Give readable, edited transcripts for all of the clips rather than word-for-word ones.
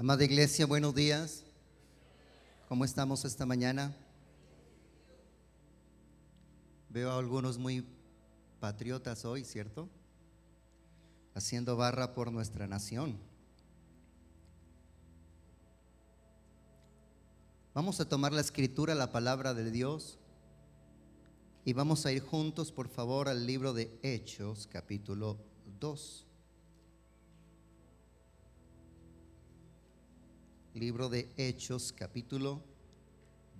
Amada iglesia, buenos días. ¿Cómo estamos esta mañana? Veo a algunos muy patriotas hoy, ¿cierto? Haciendo barra por nuestra nación. Vamos a tomar la escritura, la palabra de Dios, y vamos a ir juntos, por favor, al libro de Hechos, capítulo 2. Libro de Hechos, capítulo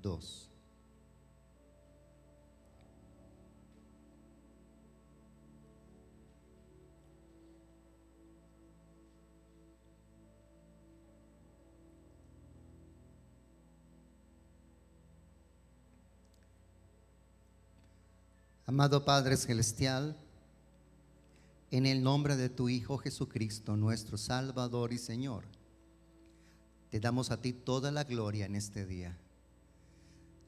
2. Amado Padre Celestial, en el nombre de tu Hijo Jesucristo, nuestro Salvador y Señor, te damos a ti toda la gloria en este día.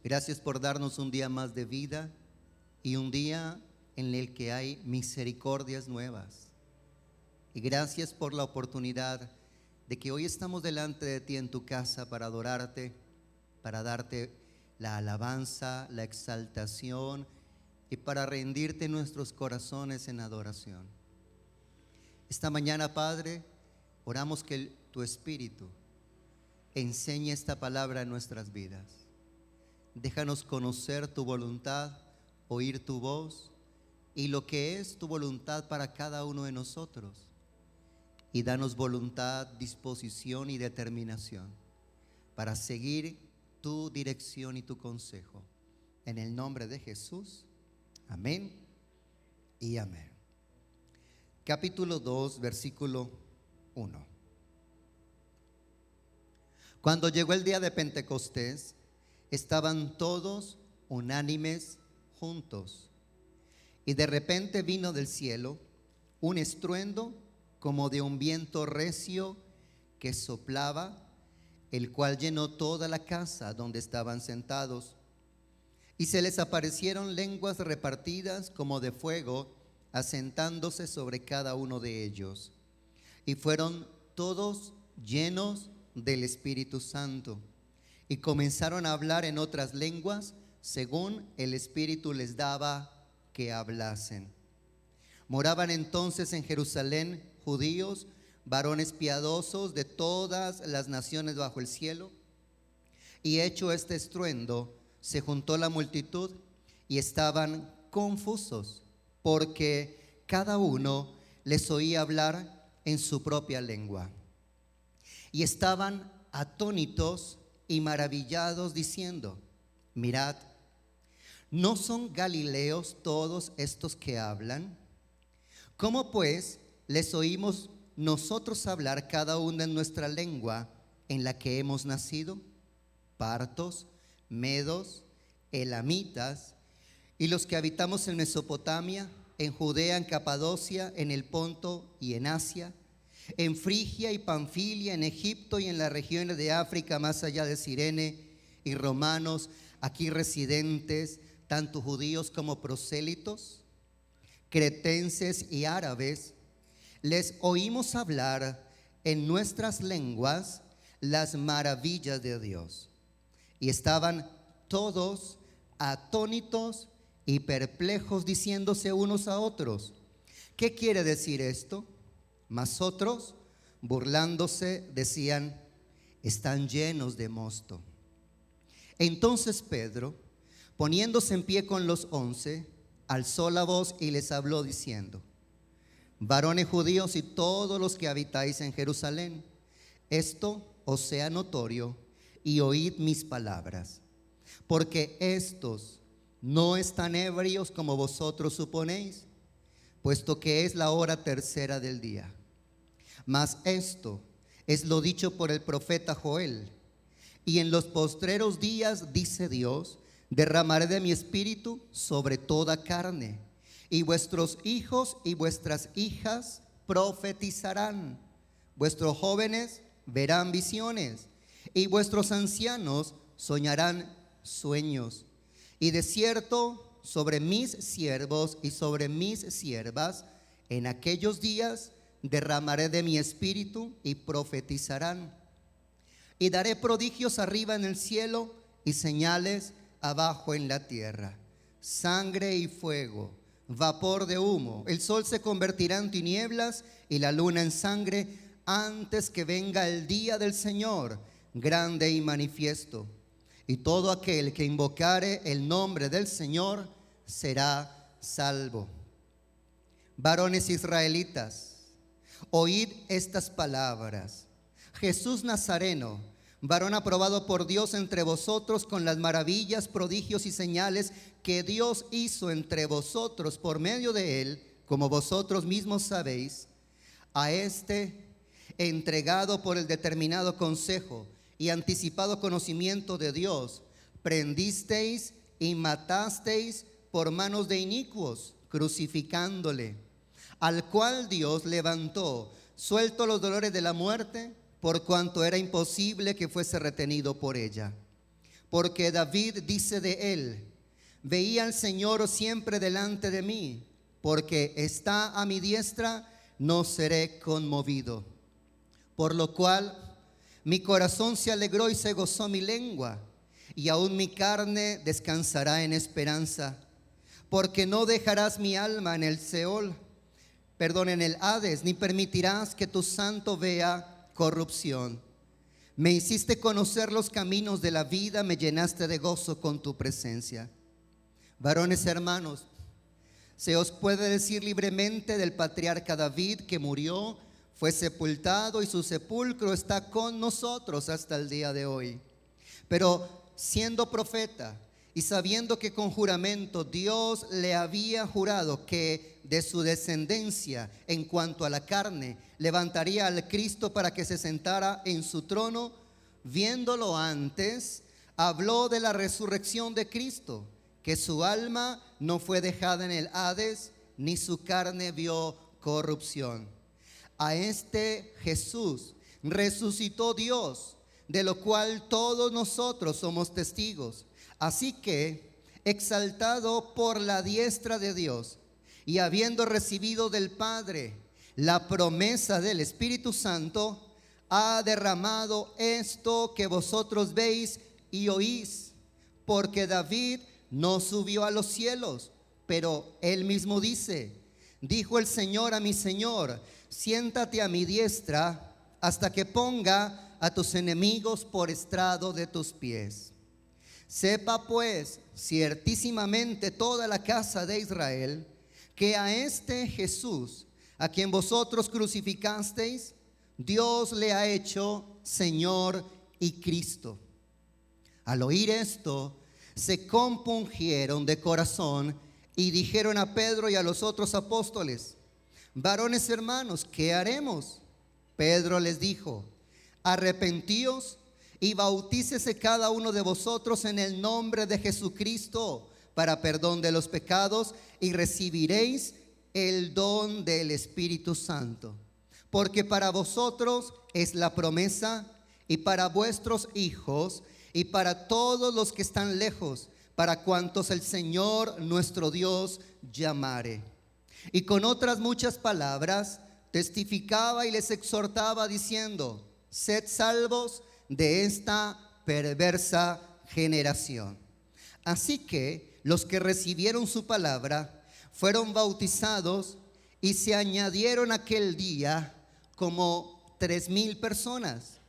Gracias por darnos un día más de vida y un día en el que hay misericordias nuevas. Y gracias por la oportunidad de que hoy estamos delante de ti en tu casa para adorarte, para darte la alabanza, la exaltación y para rendirte nuestros corazones en adoración. Esta mañana, Padre, oramos que tu Espíritu enseñe esta palabra en nuestras vidas. Déjanos conocer tu voluntad, oír tu voz y lo que es tu voluntad para cada uno de nosotros. Y danos voluntad, disposición y determinación para seguir tu dirección y tu consejo. En el nombre de Jesús, amén y amén. Capítulo 2, versículo 1. Cuando llegó el día de Pentecostés, estaban todos unánimes juntos. Y de repente vino del cielo un estruendo como de un viento recio que soplaba, el cual llenó toda la casa donde estaban sentados. Y se les aparecieron lenguas repartidas como de fuego, asentándose sobre cada uno de ellos. Y fueron todos llenos del Espíritu Santo, y comenzaron a hablar en otras lenguas según el Espíritu les daba que hablasen. Moraban entonces en Jerusalén judíos, varones piadosos de todas las naciones bajo el cielo. Y hecho este estruendo, se juntó la multitud y estaban confusos, porque cada uno les oía hablar en su propia lengua. Y estaban atónitos y maravillados diciendo: mirad, ¿no son galileos todos estos que hablan? ¿Cómo pues les oímos nosotros hablar cada uno en nuestra lengua en la que hemos nacido? Partos, medos, elamitas, y los que habitamos en Mesopotamia, en Judea, en Capadocia, en el Ponto y en Asia, en Frigia y Panfilia, en Egipto y en las regiones de África más allá de Cirene, y romanos aquí residentes, tanto judíos como prosélitos, cretenses y árabes, les oímos hablar en nuestras lenguas las maravillas de Dios. Y estaban todos atónitos y perplejos, diciéndose unos a otros: ¿qué quiere decir esto? Mas otros, burlándose, decían: están llenos de mosto. Entonces Pedro, poniéndose en pie con los 11, alzó la voz y les habló diciendo: varones judíos y todos los que habitáis en Jerusalén, esto os sea notorio y oíd mis palabras, porque estos no están ebrios como vosotros suponéis, puesto que es la hora tercera del día. Mas esto es lo dicho por el profeta Joel: y en los postreros días, dice Dios, derramaré de mi espíritu sobre toda carne, y vuestros hijos y vuestras hijas profetizarán, vuestros jóvenes verán visiones, y vuestros ancianos soñarán sueños. Y de cierto, sobre mis siervos y sobre mis siervas, en aquellos días derramaré de mi espíritu y profetizarán. Y daré prodigios arriba en el cielo y señales abajo en la tierra: sangre y fuego, vapor de humo. El sol se convertirá en tinieblas y la luna en sangre antes que venga el día del Señor, grande y manifiesto. Y todo aquel que invocare el nombre del Señor será salvo. Varones israelitas, oíd estas palabras. Jesús Nazareno, varón aprobado por Dios entre vosotros con las maravillas, prodigios y señales que Dios hizo entre vosotros por medio de él, como vosotros mismos sabéis, a este entregado por el determinado consejo y anticipado conocimiento de Dios, prendisteis y matasteis por manos de inicuos, crucificándole, al cual Dios levantó, suelto los dolores de la muerte, por cuanto era imposible que fuese retenido por ella. Porque David dice de él: veía al Señor siempre delante de mí, porque está a mi diestra, no seré conmovido. Por lo cual mi corazón se alegró y se gozó mi lengua, y aún mi carne descansará en esperanza. Porque no dejarás mi alma en el Seol, en el Hades, ni permitirás que tu santo vea corrupción. Me hiciste conocer los caminos de la vida, me llenaste de gozo con tu presencia. Varones hermanos, se os puede decir libremente del patriarca David, que murió, fue sepultado y su sepulcro está con nosotros hasta el día de hoy. Pero siendo profeta y sabiendo que con juramento Dios le había jurado que de su descendencia en cuanto a la carne levantaría al Cristo para que se sentara en su trono, viéndolo antes, habló de la resurrección de Cristo, que su alma no fue dejada en el Hades, ni su carne vio corrupción. A este Jesús resucitó Dios, de lo cual todos nosotros somos testigos. Así que, exaltado por la diestra de Dios y habiendo recibido del Padre la promesa del Espíritu Santo, ha derramado esto que vosotros veis y oís. Porque David no subió a los cielos, pero él mismo dice: dijo el Señor a mi Señor, siéntate a mi diestra hasta que ponga a tus enemigos por estrado de tus pies. Sepa pues ciertísimamente toda la casa de Israel que a este Jesús, a quien vosotros crucificasteis, Dios le ha hecho Señor y Cristo. Al oír esto, se compungieron de corazón y dijeron a Pedro y a los otros apóstoles: varones hermanos, ¿qué haremos? Pedro les dijo: arrepentíos y bautícese cada uno de vosotros en el nombre de Jesucristo para perdón de los pecados, y recibiréis el don del Espíritu Santo. Porque para vosotros es la promesa, y para vuestros hijos, y para todos los que están lejos, para cuantos el Señor nuestro Dios llamare. Y con otras muchas palabras testificaba y les exhortaba diciendo: sed salvos de esta perversa generación. Así que los que recibieron su palabra fueron bautizados, y se añadieron aquel día como 3,000 personas,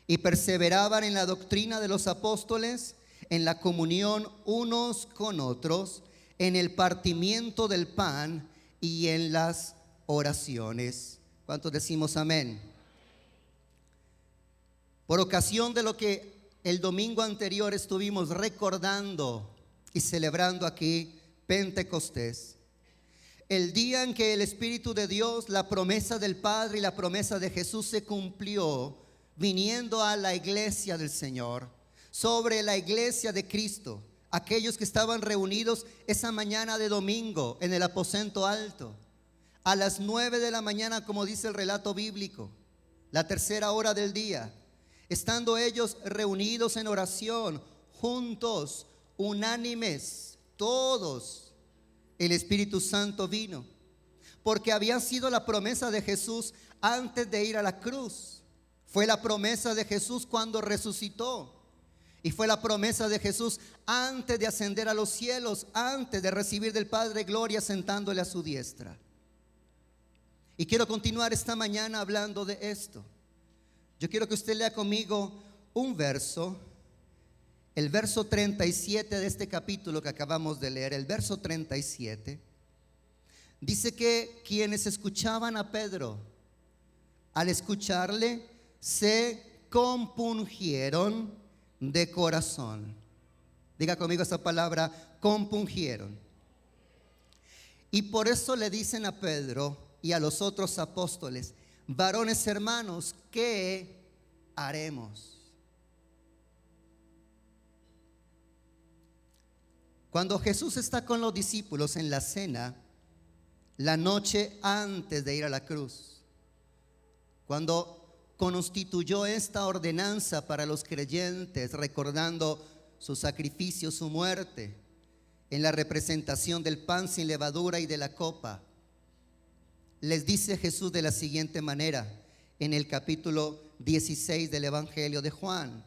y perseveraban en la doctrina de los apóstoles, en la comunión unos con otros, en el partimiento del pan y en las oraciones. ¿Cuántos decimos amén? Por ocasión de lo que el domingo anterior estuvimos recordando y celebrando aquí, Pentecostés, el día en que el Espíritu de Dios, la promesa del Padre y la promesa de Jesús se cumplió, viniendo a la iglesia del Señor, sobre la iglesia de Cristo, aquellos que estaban reunidos esa mañana de domingo en el aposento alto, a las 9 de la mañana, como dice el relato bíblico, la tercera hora del día. Estando ellos reunidos en oración, juntos, unánimes, todos, el Espíritu Santo vino, porque había sido la promesa de Jesús antes de ir a la cruz. Fue la promesa de Jesús cuando resucitó. Y fue la promesa de Jesús antes de ascender a los cielos, antes de recibir del Padre gloria sentándole a su diestra. Y quiero continuar esta mañana hablando de esto. Yo quiero que usted lea conmigo un verso, el verso 37 de este capítulo que acabamos de leer, el verso 37. Dice que quienes escuchaban a Pedro, al escucharle, se compungieron de corazón. Diga conmigo esa palabra, compungieron. Y por eso le dicen a Pedro y a los otros apóstoles: varones hermanos, ¿qué haremos? Cuando Jesús está con los discípulos en la cena, la noche antes de ir a la cruz, cuando constituyó esta ordenanza para los creyentes, recordando su sacrificio, su muerte, en la representación del pan sin levadura y de la copa, les dice Jesús de la siguiente manera, en el capítulo 16 del Evangelio de Juan: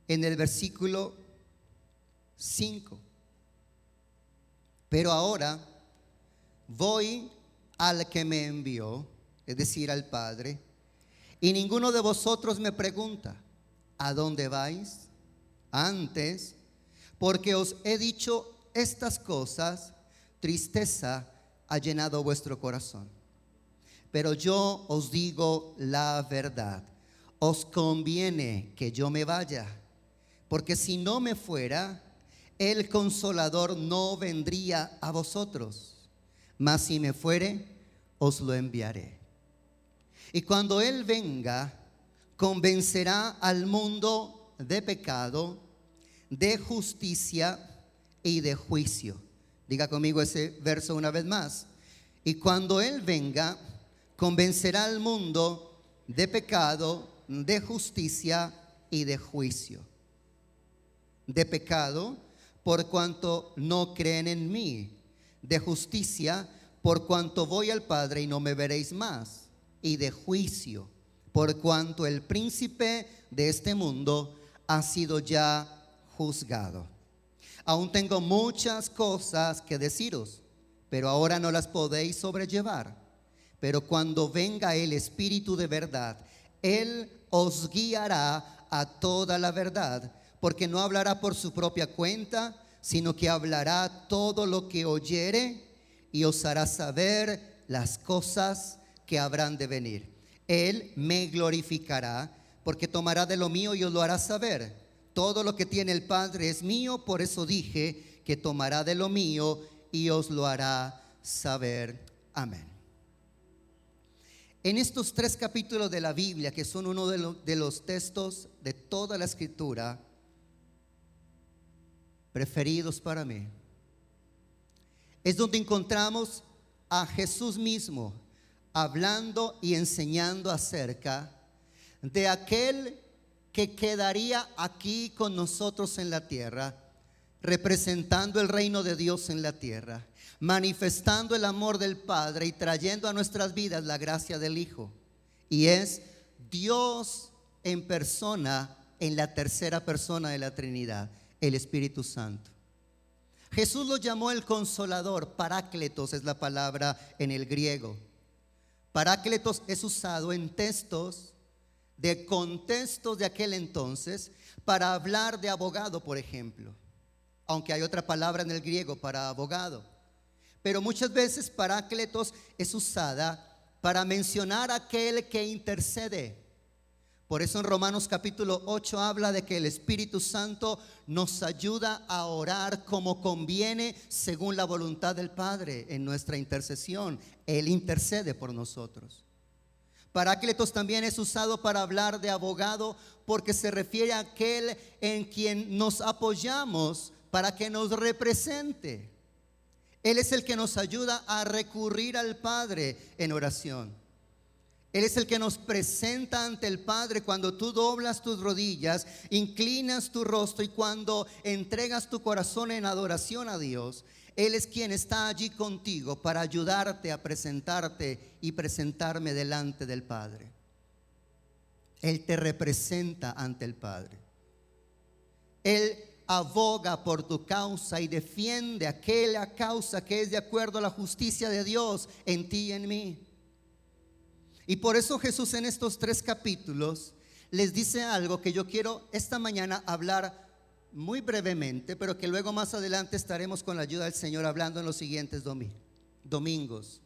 en el versículo 5. Pero ahora voy al que me envió, es decir, al Padre, y ninguno de vosotros me pregunta: ¿a dónde vais? Antes, porque os he dicho estas cosas, tristeza ha llenado vuestro corazón. Pero yo os digo la verdad, os conviene que yo me vaya, porque si no me fuera, el Consolador no vendría a vosotros, mas si me fuere, os lo enviaré. Y cuando Él venga, convencerá al mundo de pecado, de justicia y de juicio. Diga conmigo ese verso una vez más. Y cuando Él venga, convencerá al mundo de pecado, de justicia y de juicio. De pecado, por cuanto no creen en mí; de justicia, por cuanto voy al Padre y no me veréis más; y de juicio, por cuanto el príncipe de este mundo ha sido ya juzgado. Aún tengo muchas cosas que deciros, pero ahora no las podéis sobrellevar. Pero cuando venga el Espíritu de verdad, Él os guiará a toda la verdad, porque no hablará por su propia cuenta, sino que hablará todo lo que oyere y os hará saber las cosas que habrán de venir. Él me glorificará, porque tomará de lo mío y os lo hará saber. Todo lo que tiene el Padre es mío, por eso dije que tomará de lo mío y os lo hará saber. Amén. En estos 3 capítulos de la Biblia, que son uno de los textos de toda la Escritura preferidos para mí, es donde encontramos a Jesús mismo hablando y enseñando acerca de aquel que quedaría aquí con nosotros en la tierra, representando el reino de Dios en la tierra, manifestando el amor del Padre y trayendo a nuestras vidas la gracia del Hijo. Y es Dios en persona, en la tercera persona de la Trinidad, el Espíritu Santo. Jesús lo llamó el Consolador. Parácletos es la palabra en el griego. Parácletos es usado en textos de contextos de aquel entonces para hablar de abogado, por ejemplo, aunque hay otra palabra en el griego para abogado. Pero muchas veces parácletos es usada para mencionar a aquel que intercede. Por eso en Romanos capítulo 8 habla de que el Espíritu Santo nos ayuda a orar como conviene según la voluntad del Padre en nuestra intercesión. Él intercede por nosotros. Parácletos también es usado para hablar de abogado, porque se refiere a aquel en quien nos apoyamos para que nos represente. Él es el que nos ayuda a recurrir al Padre en oración. Él es el que nos presenta ante el Padre cuando tú doblas tus rodillas, inclinas tu rostro y cuando entregas tu corazón en adoración a Dios. Él es quien está allí contigo para ayudarte a presentarte y presentarme delante del Padre. Él te representa ante el Padre. Él aboga por tu causa y defiende aquella causa que es de acuerdo a la justicia de Dios en ti y en mí. Y por eso Jesús en estos 3 capítulos les dice algo que yo quiero esta mañana hablar muy brevemente, pero que luego más adelante estaremos con la ayuda del Señor hablando en los siguientes domingos.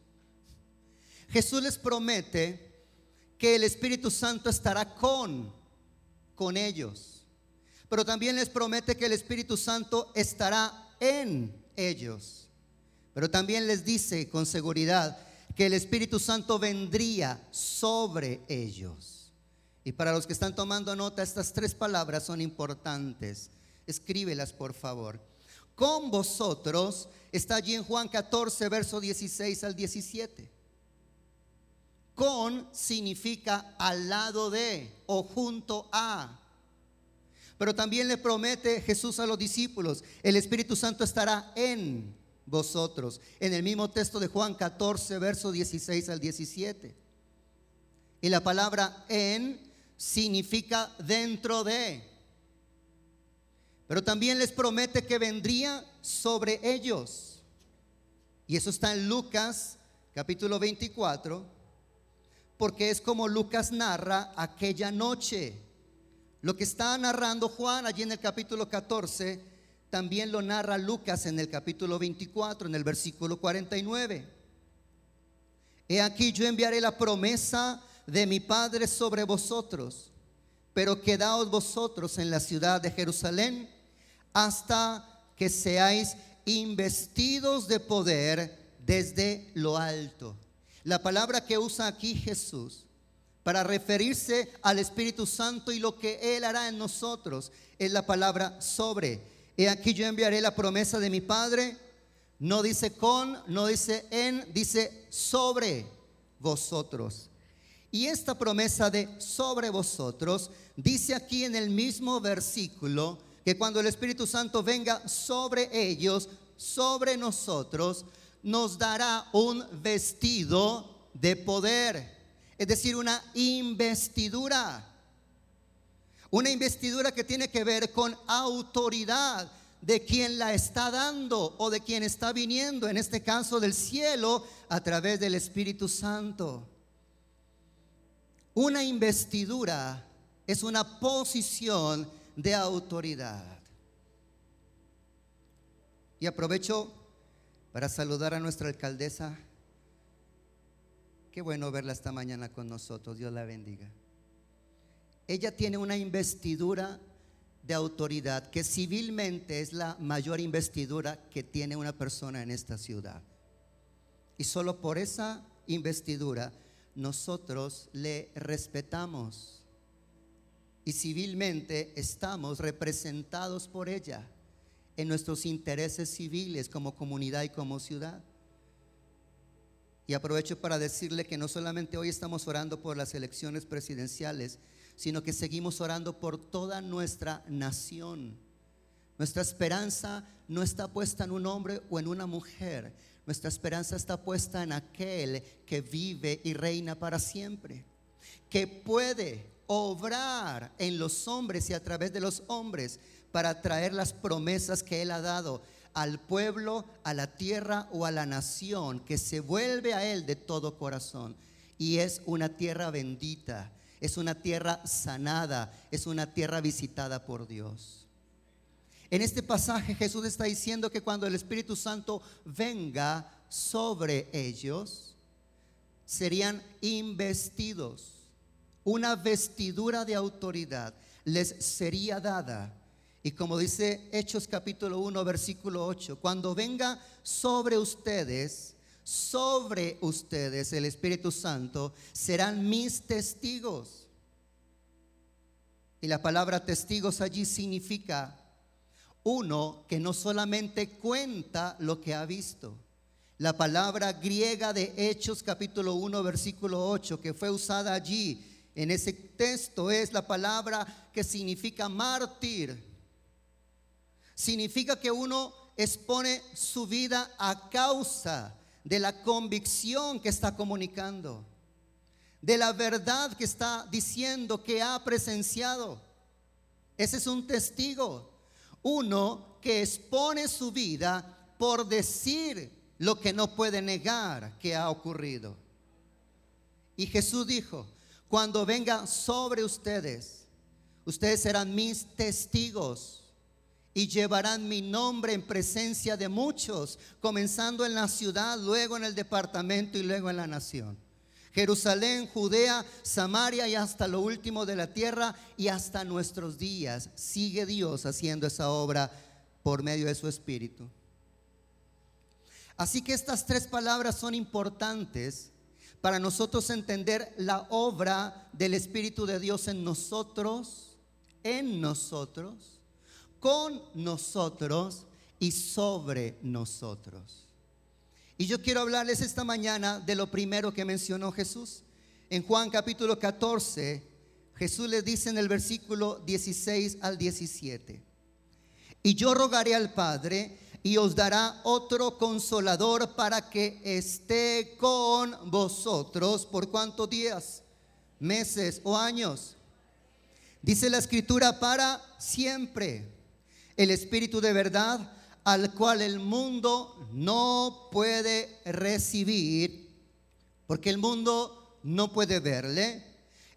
Jesús les promete que el Espíritu Santo estará con ellos, pero también les promete que el Espíritu Santo estará en ellos, pero también les dice con seguridad que el Espíritu Santo vendría sobre ellos. Y para los que están tomando nota, estas 3 palabras son importantes. Escríbelas, por favor. Con vosotros está allí en Juan 14, verso 16 al 17. Con significa al lado de o junto a. Pero también le promete Jesús a los discípulos: el Espíritu Santo estará en vosotros. En el mismo texto de Juan 14, verso 16 al 17. Y la palabra en significa dentro de. Pero también les promete que vendría sobre ellos. Y eso está en Lucas capítulo 24, porque es como Lucas narra aquella noche. Lo que está narrando Juan allí en el capítulo 14, también lo narra Lucas en el capítulo 24, en el versículo 49. He aquí yo enviaré la promesa de mi Padre sobre vosotros, pero quedaos vosotros en la ciudad de Jerusalén hasta que seáis investidos de poder desde lo alto. La palabra que usa aquí Jesús para referirse al Espíritu Santo y lo que Él hará en nosotros es la palabra sobre. He aquí yo enviaré la promesa de mi Padre. No dice con, no dice en, dice sobre vosotros. Y esta promesa de sobre vosotros dice aquí en el mismo versículo que cuando el Espíritu Santo venga sobre ellos, sobre nosotros, nos dará un vestido de poder, es decir, una investidura. Una investidura que tiene que ver con autoridad de quien la está dando o de quien está viniendo, en este caso del cielo, a través del Espíritu Santo. Una investidura es una posición de autoridad. Y aprovecho para saludar a nuestra alcaldesa. Qué bueno verla esta mañana con nosotros, Dios la bendiga. Ella tiene una investidura de autoridad que civilmente es la mayor investidura que tiene una persona en esta ciudad. Y solo por esa investidura nosotros le respetamos y civilmente estamos representados por ella en nuestros intereses civiles como comunidad y como ciudad. Y aprovecho para decirle que no solamente hoy estamos orando por las elecciones presidenciales, sino que seguimos orando por toda nuestra nación. Nuestra esperanza no está puesta en un hombre o en una mujer. Nuestra esperanza está puesta en aquel que vive y reina para siempre, que puede obrar en los hombres y a través de los hombres para traer las promesas que Él ha dado al pueblo, a la tierra o a la nación que se vuelve a Él de todo corazón. Y es una tierra bendita, es una tierra sanada, es una tierra visitada por Dios. En este pasaje Jesús está diciendo que cuando el Espíritu Santo venga sobre ellos, serían investidos. Una vestidura de autoridad les sería dada. Y como dice Hechos capítulo 1 versículo 8, cuando venga sobre ustedes el Espíritu Santo, serán mis testigos. Y la palabra testigos allí significa uno que no solamente cuenta lo que ha visto, La palabra griega de Hechos capítulo 1 versículo 8 que fue usada allí en ese texto es la palabra que significa mártir. Significa que uno expone su vida a causa de la convicción que está comunicando, de la verdad que está diciendo, que ha presenciado. Ese es un testigo. Uno que expone su vida por decir lo que no puede negar que ha ocurrido. Y Jesús dijo: cuando venga sobre ustedes, ustedes serán mis testigos y llevarán mi nombre en presencia de muchos, comenzando en la ciudad, luego en el departamento y luego en la nación. Jerusalén, Judea, Samaria y hasta lo último de la tierra, y hasta nuestros días sigue Dios haciendo esa obra por medio de su Espíritu. Así que estas tres palabras son importantes para nosotros entender la obra del Espíritu de Dios en nosotros, con nosotros y sobre nosotros. Y yo quiero hablarles esta mañana de lo primero que mencionó Jesús. En Juan capítulo 14, Jesús les dice en el versículo 16 al 17: y yo rogaré al Padre y os dará otro consolador para que esté con vosotros. ¿Por cuántos días, meses o años? Dice la Escritura: para siempre. El Espíritu de verdad, al cual el mundo no puede recibir, porque el mundo no puede verle,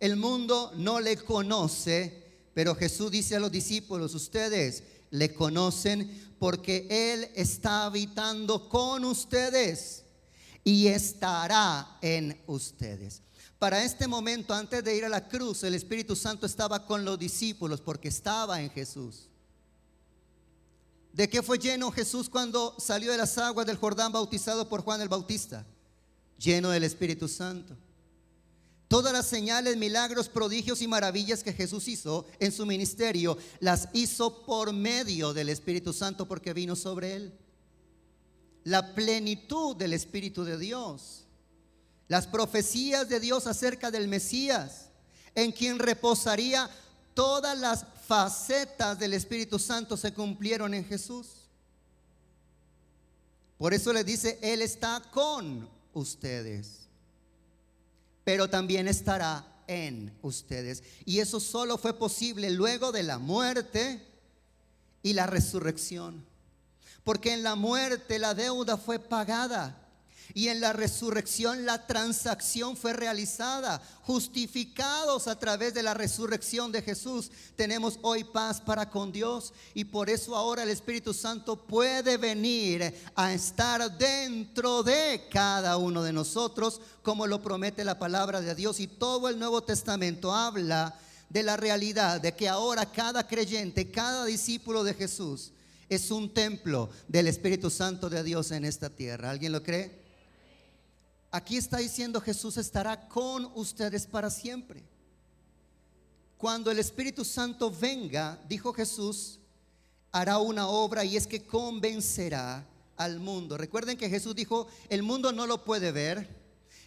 el mundo no le conoce. Pero Jesús dice a los discípulos: ustedes le conocen porque Él está habitando con ustedes y estará en ustedes. Para este momento, antes de ir a la cruz, el Espíritu Santo estaba con los discípulos porque estaba en Jesús. ¿De qué fue lleno Jesús cuando salió de las aguas del Jordán bautizado por Juan el Bautista? Lleno del Espíritu Santo. Todas las señales, milagros, prodigios y maravillas que Jesús hizo en su ministerio, las hizo por medio del Espíritu Santo, porque vino sobre él. La plenitud del Espíritu de Dios, las profecías de Dios acerca del Mesías, en quien reposaría todas las facetas del Espíritu Santo, se cumplieron en Jesús. Por eso les dice: Él está con ustedes, pero también estará en ustedes. Y eso solo fue posible luego de la muerte y la resurrección, porque en la muerte la deuda fue pagada y en la resurrección la transacción fue realizada. Justificados a través de la resurrección de Jesús, tenemos hoy paz para con Dios, y por eso ahora el Espíritu Santo puede venir a estar dentro de cada uno de nosotros, como lo promete la palabra de Dios. Y todo el Nuevo Testamento habla de la realidad de que ahora cada creyente, cada discípulo de Jesús es un templo del Espíritu Santo de Dios en esta tierra. ¿Alguien lo cree? Aquí está diciendo Jesús: estará con ustedes para siempre. Cuando el Espíritu Santo venga, dijo Jesús, hará una obra, y es que convencerá al mundo. Recuerden que Jesús dijo: el mundo no lo puede ver,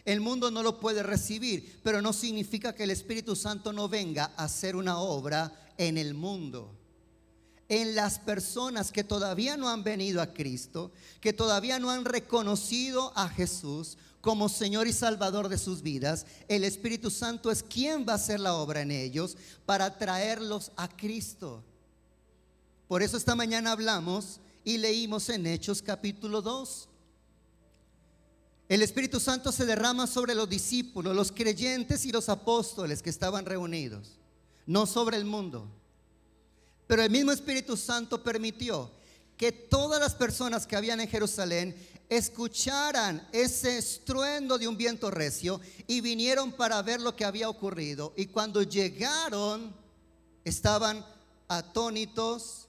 el mundo no lo puede recibir, pero no significa que el Espíritu Santo no venga a hacer una obra en el mundo, en las personas que todavía no han venido a Cristo, que todavía no han reconocido a Jesús como Señor y Salvador de sus vidas. El Espíritu Santo es quien va a hacer la obra en ellos para traerlos a Cristo. Por eso esta mañana hablamos y leímos en Hechos capítulo 2. El Espíritu Santo se derrama sobre los discípulos, los creyentes y los apóstoles que estaban reunidos, no sobre el mundo. Pero el mismo Espíritu Santo permitió que todas las personas que habían en Jerusalén escucharan ese estruendo de un viento recio y vinieron para ver lo que había ocurrido. Y cuando llegaron, estaban atónitos,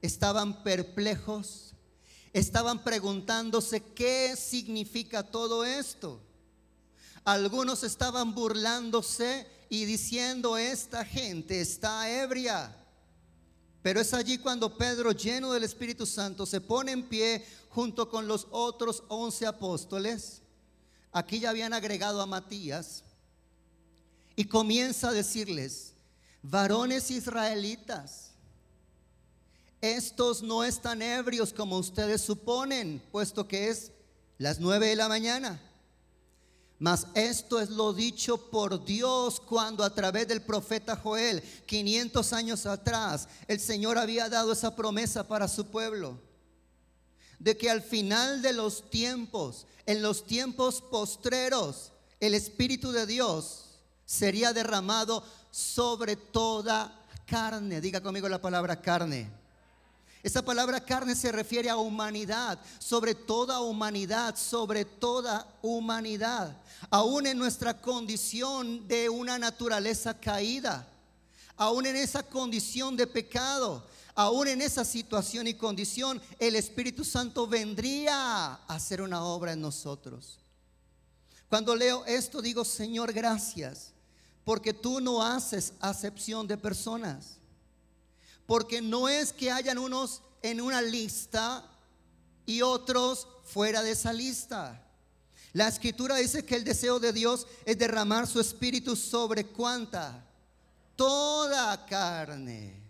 estaban perplejos, estaban preguntándose qué significa todo esto. Algunos estaban burlándose y diciendo: esta gente está ebria. Pero es allí cuando Pedro, lleno del Espíritu Santo, se pone en pie junto con los otros 11 apóstoles. Aquí ya habían agregado a Matías. Y comienza a decirles: varones israelitas, estos no están ebrios como ustedes suponen, puesto que es las 9 de la mañana. Mas esto es lo dicho por Dios cuando a través del profeta Joel, 500 años atrás, el Señor había dado esa promesa para su pueblo, de que al final de los tiempos, en los tiempos postreros, el Espíritu de Dios sería derramado sobre toda carne. Diga conmigo la palabra carne. Esa palabra carne se refiere a humanidad, sobre toda humanidad, sobre toda humanidad. Aún en nuestra condición de una naturaleza caída, aún en esa condición de pecado, aún en esa situación y condición, el Espíritu Santo vendría a hacer una obra en nosotros. Cuando leo esto digo: Señor, gracias, porque tú no haces acepción de personas. Porque no es que hayan unos en una lista y otros fuera de esa lista. La Escritura dice que el deseo de Dios es derramar su Espíritu sobre ¿cuánta? Toda carne.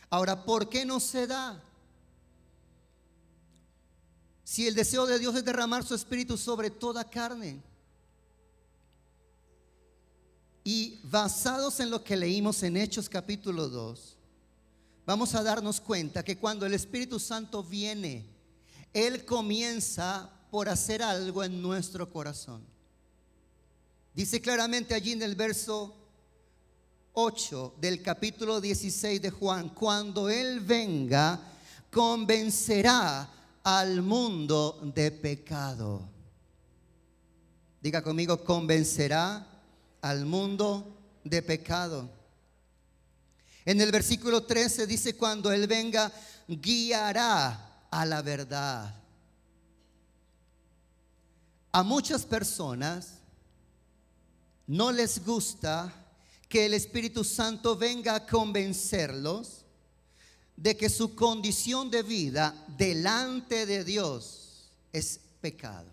Ahora, ¿por qué no se da? Si el deseo de Dios es derramar su Espíritu sobre toda carne. Y basados en lo que leímos en Hechos capítulo 2, vamos a darnos cuenta que cuando el Espíritu Santo viene, Él comienza por hacer algo en nuestro corazón. Dice claramente allí en el verso 8 del capítulo 16 de Juan: cuando Él venga, convencerá al mundo de pecado. Diga conmigo: convencerá al mundo de pecado. En el versículo 13 dice: cuando Él venga, guiará a la verdad. A muchas personas no les gusta que el Espíritu Santo venga a convencerlos de que su condición de vida delante de Dios es pecado,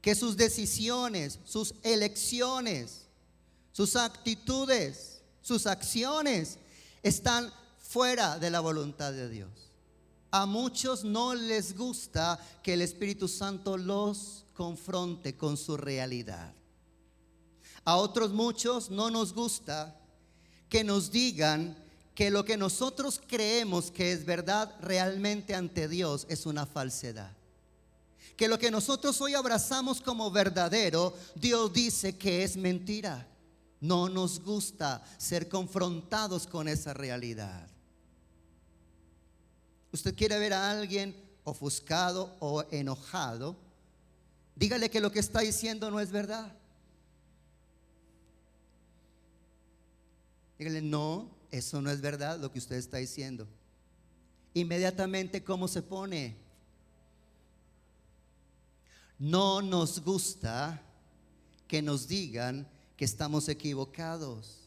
que sus decisiones, sus elecciones, sus actitudes, sus acciones están fuera de la voluntad de Dios. A muchos no les gusta que el Espíritu Santo los confronte con su realidad. A otros muchos no nos gusta que nos digan que lo que nosotros creemos que es verdad realmente ante Dios es una falsedad. Que lo que nosotros hoy abrazamos como verdadero, Dios dice que es mentira. No nos gusta ser confrontados con esa realidad. Usted quiere ver a alguien ofuscado o enojado, dígale que lo que está diciendo no es verdad. Dígale: no, eso no es verdad lo que usted está diciendo. Inmediatamente, ¿cómo se pone? No nos gusta que nos digan que estamos equivocados.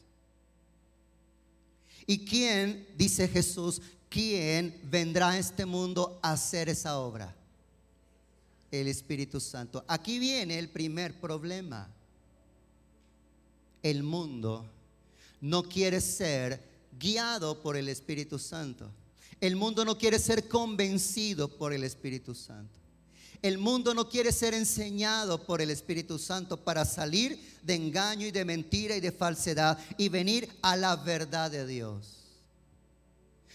¿Y quién, dice Jesús, quién vendrá a este mundo a hacer esa obra? El Espíritu Santo. Aquí viene el primer problema. El mundo no quiere ser guiado por el Espíritu Santo. El mundo no quiere ser convencido por el Espíritu Santo. El mundo no quiere ser enseñado por el Espíritu Santo para salir de engaño y de mentira y de falsedad y venir a la verdad de Dios.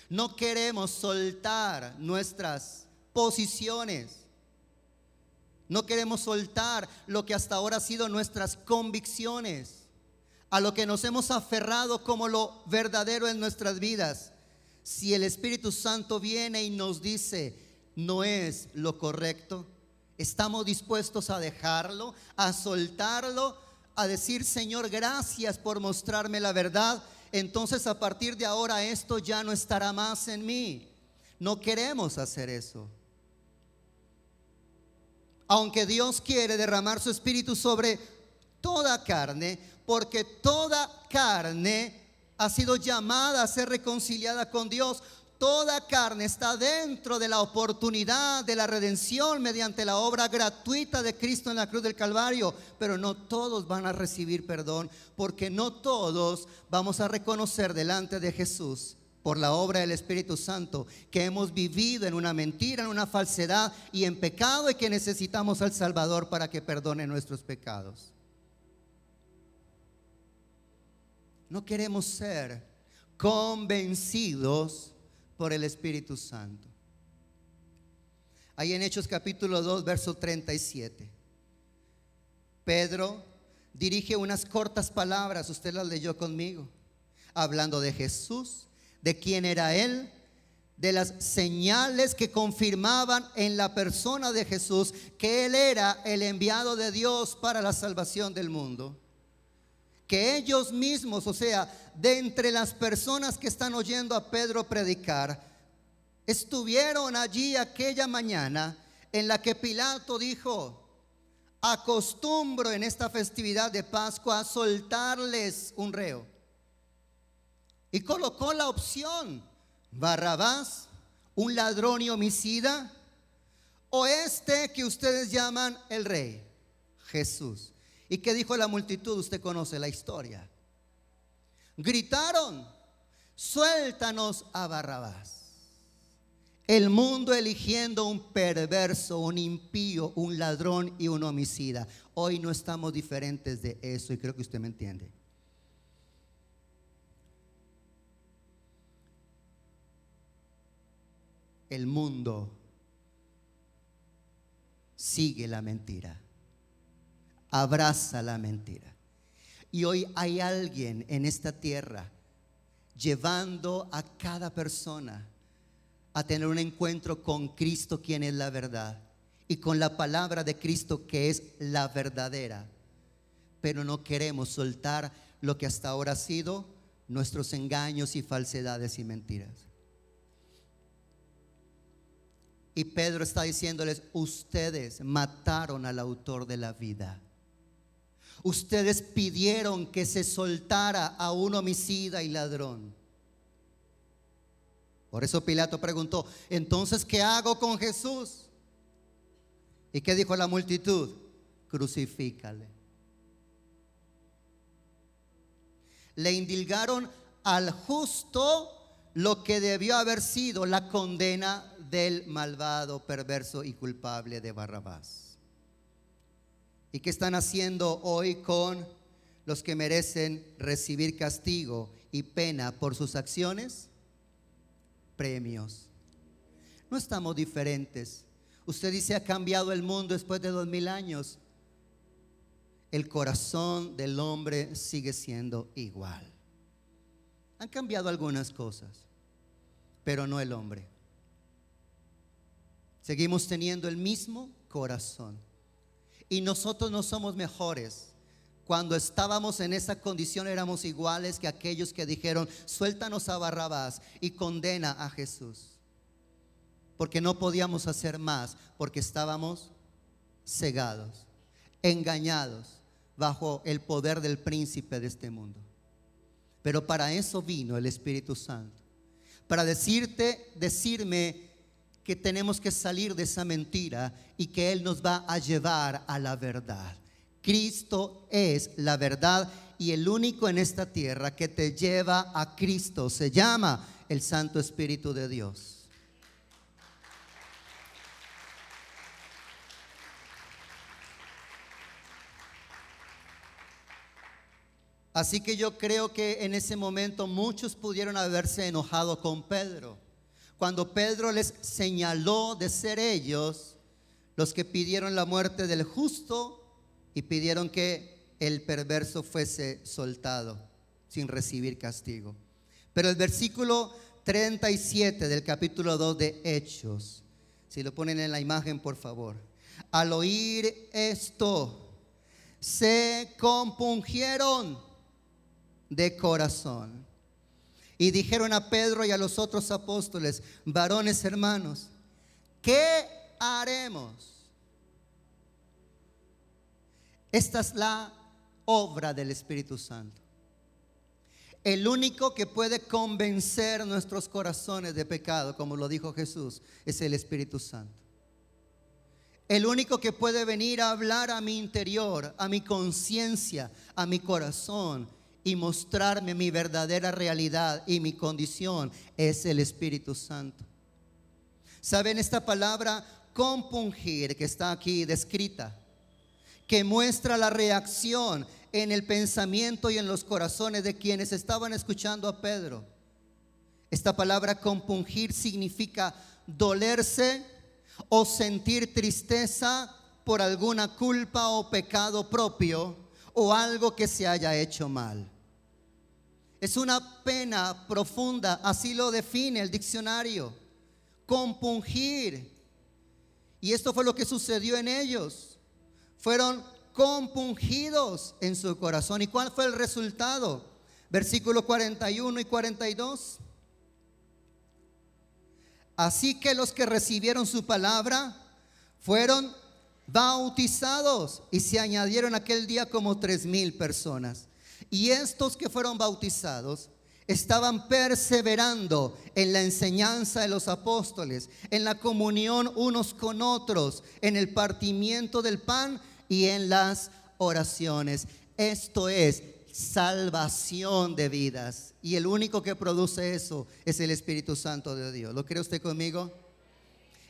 No queremos soltar nuestras posiciones. No queremos soltar lo que hasta ahora ha sido nuestras convicciones, a lo que nos hemos aferrado como lo verdadero en nuestras vidas. Si el Espíritu Santo viene y nos dice no es lo correcto, estamos dispuestos a dejarlo, a soltarlo, a decir: Señor, gracias por mostrarme la verdad. Entonces a partir de ahora esto ya no estará más en mí. No queremos hacer eso. Aunque Dios quiere derramar su Espíritu sobre toda carne, porque toda carne ha sido llamada a ser reconciliada con Dios. Toda carne está dentro de la oportunidad de la redención mediante la obra gratuita de Cristo en la cruz del Calvario. Pero no todos van a recibir perdón, porque no todos vamos a reconocer delante de Jesús, por la obra del Espíritu Santo, que hemos vivido en una mentira, en una falsedad y en pecado, y que necesitamos al Salvador para que perdone nuestros pecados. No queremos ser convencidos por el Espíritu Santo. Ahí en Hechos capítulo 2, verso 37, Pedro dirige unas cortas palabras, usted las leyó conmigo, hablando de Jesús, de quién era Él, de las señales que confirmaban en la persona de Jesús que Él era el enviado de Dios para la salvación del mundo. Que ellos mismos, o sea, de entre las personas que están oyendo a Pedro predicar, estuvieron allí aquella mañana en la que Pilato dijo: acostumbro en esta festividad de Pascua a soltarles un reo. Y colocó la opción: Barrabás, un ladrón y homicida, o este que ustedes llaman el rey, Jesús. ¿Y qué dijo la multitud? Usted conoce la historia. Gritaron: suéltanos a Barrabás. El mundo eligiendo un perverso, un impío, un ladrón y un homicida. Hoy no estamos diferentes de eso, y creo que usted me entiende. El mundo sigue la mentira, abraza la mentira. Y hoy hay alguien en esta tierra llevando a cada persona a tener un encuentro con Cristo, quien es la verdad, y con la palabra de Cristo, que es la verdadera. Pero no queremos soltar lo que hasta ahora ha sido nuestros engaños y falsedades y mentiras. Y Pedro está diciéndoles: ustedes mataron al autor de la vida. Ustedes pidieron que se soltara a un homicida y ladrón. Por eso Pilato preguntó: entonces, ¿qué hago con Jesús? ¿Y qué dijo la multitud? Crucifícale. Le indilgaron al justo lo que debió haber sido la condena del malvado, perverso y culpable de Barrabás. ¿Y qué están haciendo hoy con los que merecen recibir castigo y pena por sus acciones? Premios. No estamos diferentes. Usted dice: ha cambiado el mundo después de 2000 años. El corazón del hombre sigue siendo igual. Han cambiado algunas cosas, pero no el hombre. Seguimos teniendo el mismo corazón. Y nosotros no somos mejores. Cuando estábamos en esa condición éramos iguales que aquellos que dijeron: suéltanos a Barrabás y condena a Jesús. Porque no podíamos hacer más, porque estábamos cegados, engañados bajo el poder del príncipe de este mundo. Pero para eso vino el Espíritu Santo, para decirme que tenemos que salir de esa mentira y que Él nos va a llevar a la verdad. Cristo es la verdad, y el único en esta tierra que te lleva a Cristo se llama el Santo Espíritu de Dios. Así que yo creo que en ese momento muchos pudieron haberse enojado con Pedro, cuando Pedro les señaló de ser ellos los que pidieron la muerte del justo y pidieron que el perverso fuese soltado sin recibir castigo. Pero el versículo 37 del capítulo 2 de Hechos, si lo ponen en la imagen por favor: al oír esto, se compungieron de corazón y dijeron a Pedro y a los otros apóstoles: varones hermanos, ¿qué haremos? Esta es la obra del Espíritu Santo. El único que puede convencer nuestros corazones de pecado, como lo dijo Jesús, es el Espíritu Santo. El único que puede venir a hablar a mi interior, a mi conciencia, a mi corazón y mostrarme mi verdadera realidad y mi condición es el Espíritu Santo. ¿Saben esta palabra compungir que está aquí descrita? Que muestra la reacción en el pensamiento y en los corazones de quienes estaban escuchando a Pedro. Esta palabra compungir significa dolerse o sentir tristeza por alguna culpa o pecado propio o algo que se haya hecho mal. Es una pena profunda, así lo define el diccionario. Compungir. Y esto fue lo que sucedió en ellos. Fueron compungidos en su corazón. ¿Y cuál fue el resultado? Versículos 41 y 42. Así que los que recibieron su palabra fueron bautizados y se añadieron aquel día como 3,000 personas. Y estos que fueron bautizados estaban perseverando en la enseñanza de los apóstoles, en la comunión unos con otros, en el partimiento del pan y en las oraciones. Esto es salvación de vidas. Y el único que produce eso es el Espíritu Santo de Dios. ¿Lo cree usted conmigo?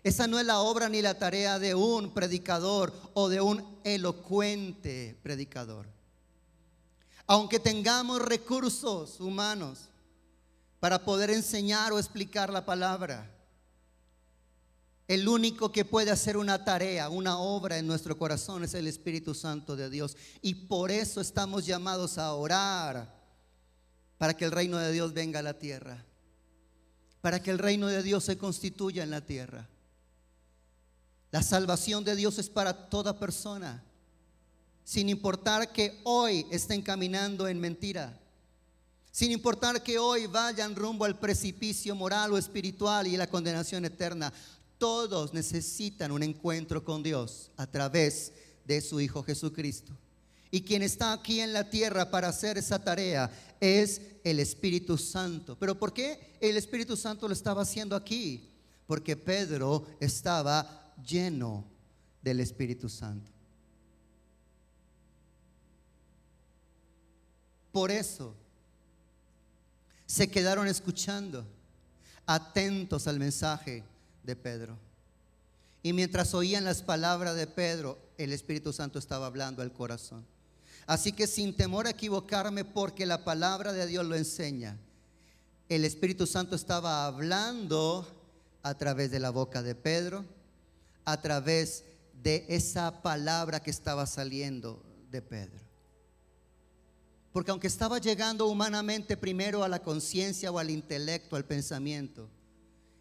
Esa no es la obra ni la tarea de un predicador o de un elocuente predicador. Aunque tengamos recursos humanos para poder enseñar o explicar la palabra, el único que puede hacer una tarea, una obra en nuestro corazón es el Espíritu Santo de Dios. Y por eso estamos llamados a orar para que el reino de Dios venga a la tierra, para que el reino de Dios se constituya en la tierra. La salvación de Dios es para toda persona, sin importar que hoy estén caminando en mentira, sin importar que hoy vayan rumbo al precipicio moral o espiritual y la condenación eterna. Todos necesitan un encuentro con Dios a través de su Hijo Jesucristo. Y quien está aquí en la tierra para hacer esa tarea es el Espíritu Santo. ¿Pero por qué el Espíritu Santo lo estaba haciendo aquí? Porque Pedro estaba lleno del Espíritu Santo. Por eso se quedaron escuchando, atentos al mensaje de Pedro. Y mientras oían las palabras de Pedro, el Espíritu Santo estaba hablando al corazón. Así que sin temor a equivocarme, porque la palabra de Dios lo enseña, el Espíritu Santo estaba hablando a través de la boca de Pedro, a través de esa palabra que estaba saliendo de Pedro. Porque aunque estaba llegando humanamente primero a la conciencia o al intelecto, al pensamiento,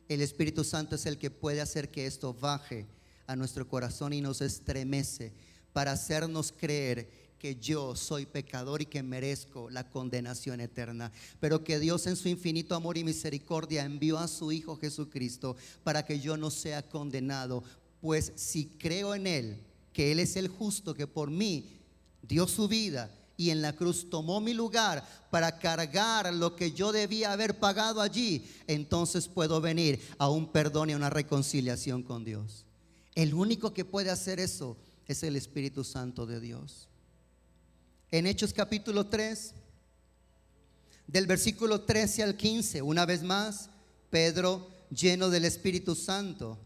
el Espíritu Santo es el que puede hacer que esto baje a nuestro corazón y nos estremece para hacernos creer que yo soy pecador y que merezco la condenación eterna, pero que Dios en su infinito amor y misericordia envió a su Hijo Jesucristo para que yo no sea condenado. Pues si creo en Él, que Él es el justo, que por mí dio su vida y en la cruz tomó mi lugar para cargar lo que yo debía haber pagado allí, entonces puedo venir a un perdón y a una reconciliación con Dios. El único que puede hacer eso es el Espíritu Santo de Dios. En Hechos capítulo 3, del versículo 13 al 15, una vez más, Pedro, lleno del Espíritu Santo,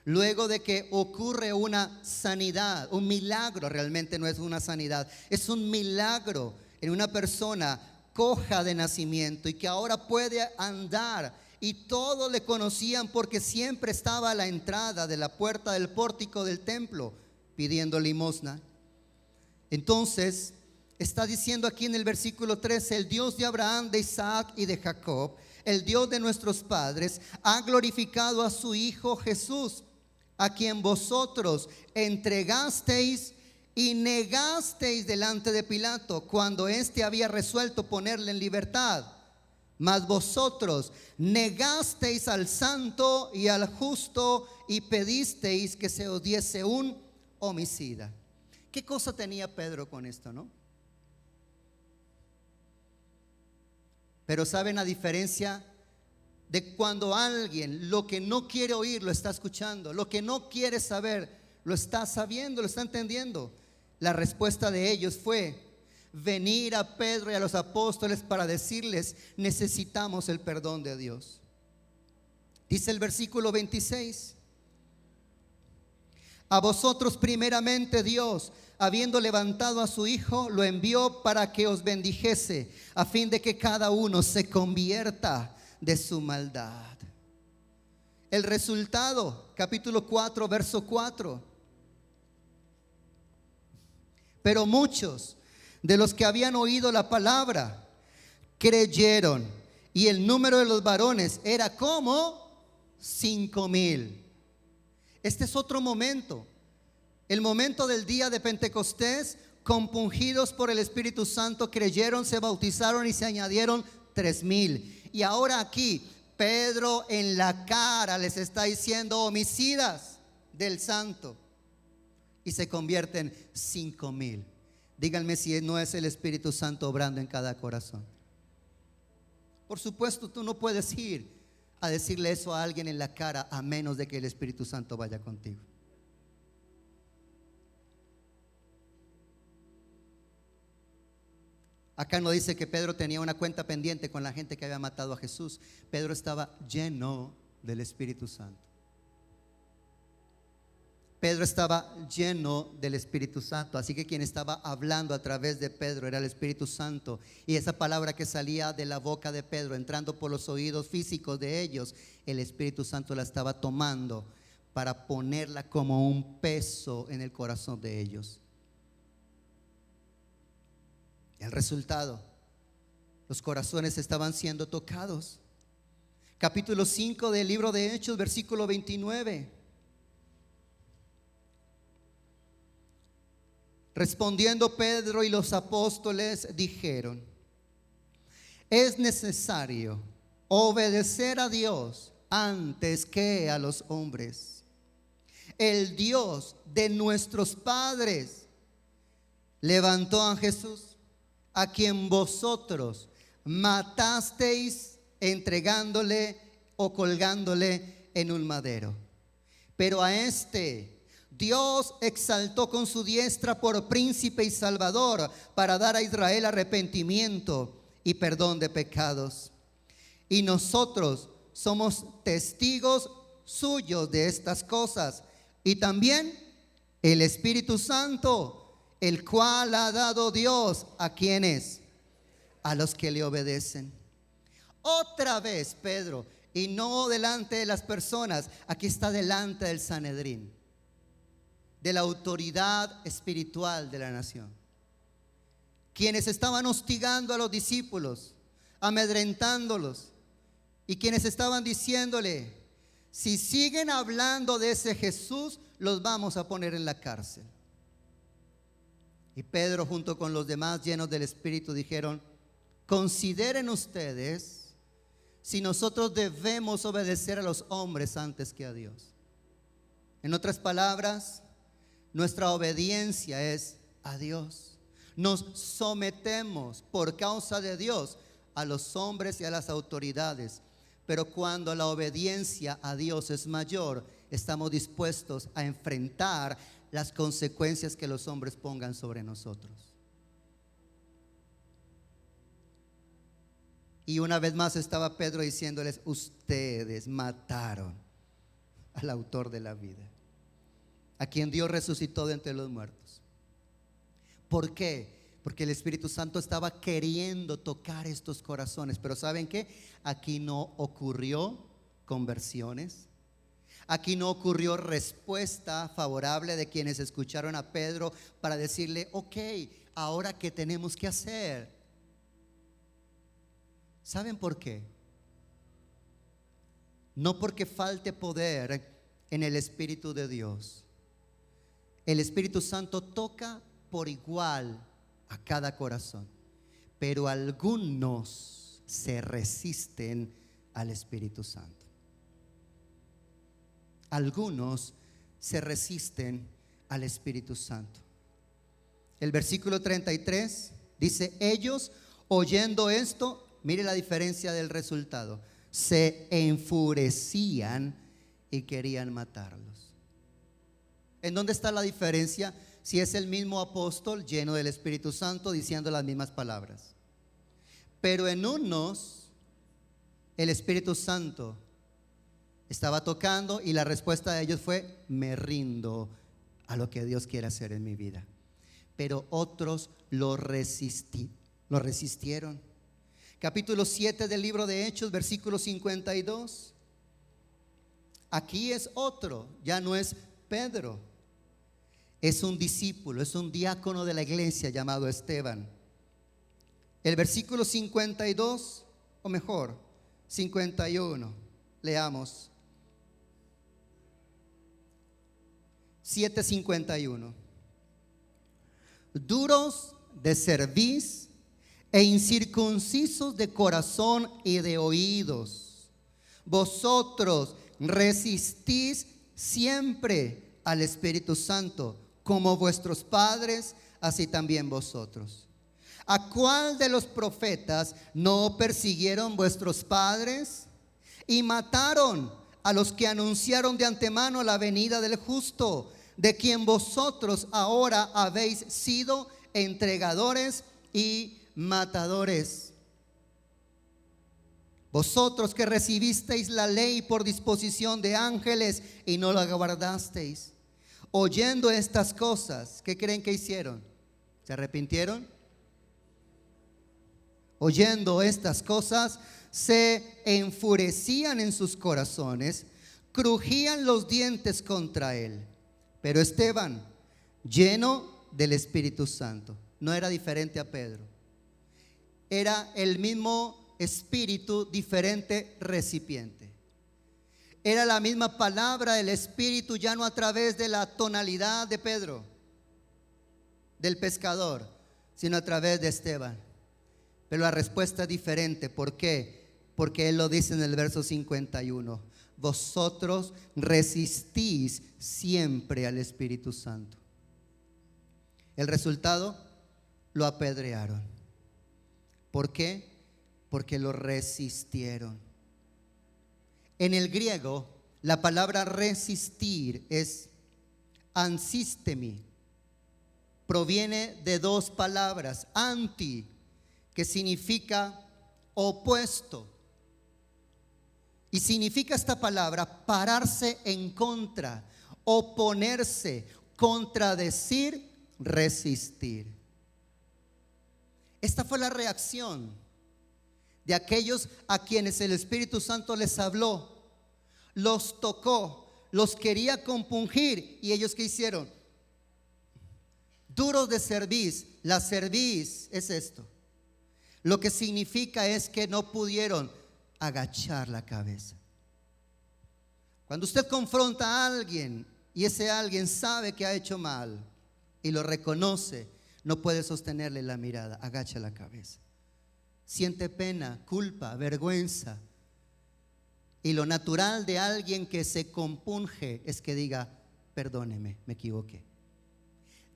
luego de que ocurre una sanidad, un milagro, realmente no es una sanidad, es un milagro en una persona coja de nacimiento y que ahora puede andar, y todos le conocían porque siempre estaba a la entrada de la puerta del pórtico del templo pidiendo limosna. Entonces está diciendo aquí en el versículo 13: el Dios de Abraham, de Isaac y de Jacob, el Dios de nuestros padres, ha glorificado a su Hijo Jesús, a quien vosotros entregasteis y negasteis delante de Pilato, cuando éste había resuelto ponerle en libertad. Mas vosotros negasteis al santo y al justo y pedisteis que se os diese un homicida. ¿Qué cosa tenía Pedro con esto, no? Pero ¿saben la diferencia de cuando alguien lo que no quiere oír lo está escuchando, lo que no quiere saber lo está sabiendo, lo está entendiendo? La respuesta de ellos fue venir a Pedro y a los apóstoles para decirles: necesitamos el perdón de Dios. Dice el versículo 26: a vosotros primeramente Dios, habiendo levantado a su Hijo, lo envió para que os bendijese, a fin de que cada uno se convierta de su maldad. El resultado, capítulo 4, verso 4. Pero muchos de los que habían oído la palabra creyeron, y el número de los varones era como 5,000. Este es otro momento, el momento del día de Pentecostés. Compungidos por el Espíritu Santo, creyeron, se bautizaron y se añadieron 3,000. Y ahora aquí Pedro en la cara les está diciendo: homicidas del Santo, y se convierten 5,000. Díganme si no es el Espíritu Santo obrando en cada corazón. Por supuesto, tú no puedes ir a decirle eso a alguien en la cara a menos de que el Espíritu Santo vaya contigo. Acá no dice que Pedro tenía una cuenta pendiente con la gente que había matado a Jesús. Pedro estaba lleno del Espíritu Santo. Pedro estaba lleno del Espíritu Santo. Así que quien estaba hablando a través de Pedro era el Espíritu Santo. Y esa palabra que salía de la boca de Pedro, entrando por los oídos físicos de ellos, el Espíritu Santo la estaba tomando para ponerla como un peso en el corazón de ellos. El resultado, los corazones estaban siendo tocados. Capítulo 5 del libro de Hechos, versículo 29. Respondiendo Pedro y los apóstoles dijeron: es necesario obedecer a Dios antes que a los hombres. El Dios de nuestros padres levantó a Jesús, a quien vosotros matasteis entregándole o colgándole en un madero. Pero a este Dios exaltó con su diestra por príncipe y salvador, para dar a Israel arrepentimiento y perdón de pecados. Y nosotros somos testigos suyos de estas cosas, y también el Espíritu Santo, el cual ha dado Dios a quienes, a los que le obedecen. Otra vez Pedro, y no delante de las personas, aquí está delante del Sanedrín, de la autoridad espiritual de la nación, quienes estaban hostigando a los discípulos, amedrentándolos, y quienes estaban diciéndole: si siguen hablando de ese Jesús, los vamos a poner en la cárcel. Y Pedro, junto con los demás llenos del Espíritu, dijeron: consideren ustedes si nosotros debemos obedecer a los hombres antes que a Dios. En otras palabras, nuestra obediencia es a Dios. Nos sometemos por causa de Dios a los hombres y a las autoridades. Pero cuando la obediencia a Dios es mayor, estamos dispuestos a enfrentar las consecuencias que los hombres pongan sobre nosotros. Y una vez más estaba Pedro diciéndoles: ustedes mataron al autor de la vida, a quien Dios resucitó de entre los muertos. ¿Por qué? Porque el Espíritu Santo estaba queriendo tocar estos corazones. Pero ¿saben qué? Aquí no ocurrió conversiones. Aquí no ocurrió respuesta favorable de quienes escucharon a Pedro para decirle: ok, ahora ¿qué tenemos que hacer? ¿Saben por qué? No porque falte poder en el Espíritu de Dios. El Espíritu Santo toca por igual a cada corazón, pero algunos se resisten al Espíritu Santo. Algunos se resisten al Espíritu Santo. El versículo 33 dice: ellos, oyendo esto, mire la diferencia del resultado. Se enfurecían y querían matarlos. ¿En dónde está la diferencia? Si es el mismo apóstol lleno del Espíritu Santo diciendo las mismas palabras. Pero en unos el Espíritu Santo estaba tocando y la respuesta de ellos fue: me rindo a lo que Dios quiere hacer en mi vida. Pero otros lo resistieron. Capítulo 7 del libro de Hechos, versículo 52. Aquí es otro, ya no es Pedro, es un discípulo, es un diácono de la iglesia llamado Esteban. El versículo 52, o mejor, 51, leamos. 7:51. Duros de cerviz e incircuncisos de corazón y de oídos, vosotros resistís siempre al Espíritu Santo, como vuestros padres, así también vosotros. ¿A cuál de los profetas no persiguieron vuestros padres y mataron a los que anunciaron de antemano la venida del justo, de quien vosotros ahora habéis sido entregadores y matadores? Vosotros que recibisteis la ley por disposición de ángeles y no la guardasteis. Oyendo estas cosas, ¿qué creen que hicieron? ¿Se arrepintieron? Oyendo estas cosas, se enfurecían en sus corazones, crujían los dientes contra él. Pero Esteban, lleno del Espíritu Santo, no era diferente a Pedro. Era el mismo Espíritu, diferente recipiente. Era la misma palabra del Espíritu, ya no a través de la tonalidad de Pedro, del pescador, sino a través de Esteban. Pero la respuesta es diferente. ¿Por qué? Porque él lo dice en el verso 51. Vosotros resistís siempre al Espíritu Santo. El resultado: lo apedrearon. ¿Por qué? Porque lo resistieron. En el griego, la palabra resistir es ansistemi. Proviene de dos palabras: anti, que significa opuesto, y significa esta palabra pararse en contra, oponerse, contradecir, resistir. Esta fue la reacción de aquellos a quienes el Espíritu Santo les habló, los tocó, los quería compungir. ¿Y ellos qué hicieron? Duros de cerviz. La cerviz es esto. Lo que significa es que no pudieron agachar la cabeza. Cuando usted confronta a alguien y ese alguien sabe que ha hecho mal y lo reconoce, no puede sostenerle la mirada, agacha la cabeza. Siente pena, culpa, vergüenza. Y lo natural de alguien que se compunge es que diga: perdóneme, me equivoqué.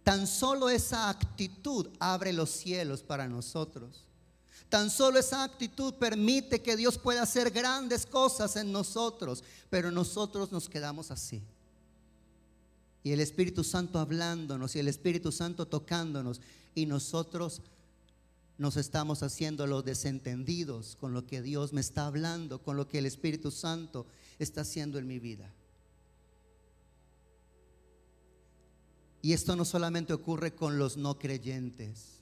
Tan solo esa actitud abre los cielos para nosotros. Tan solo esa actitud permite que Dios pueda hacer grandes cosas en nosotros. Pero nosotros nos quedamos así. Y el Espíritu Santo hablándonos, y el Espíritu Santo tocándonos, y nosotros nos estamos haciendo los desentendidos con lo que Dios me está hablando, con lo que el Espíritu Santo está haciendo en mi vida. Y esto no solamente ocurre con los no creyentes,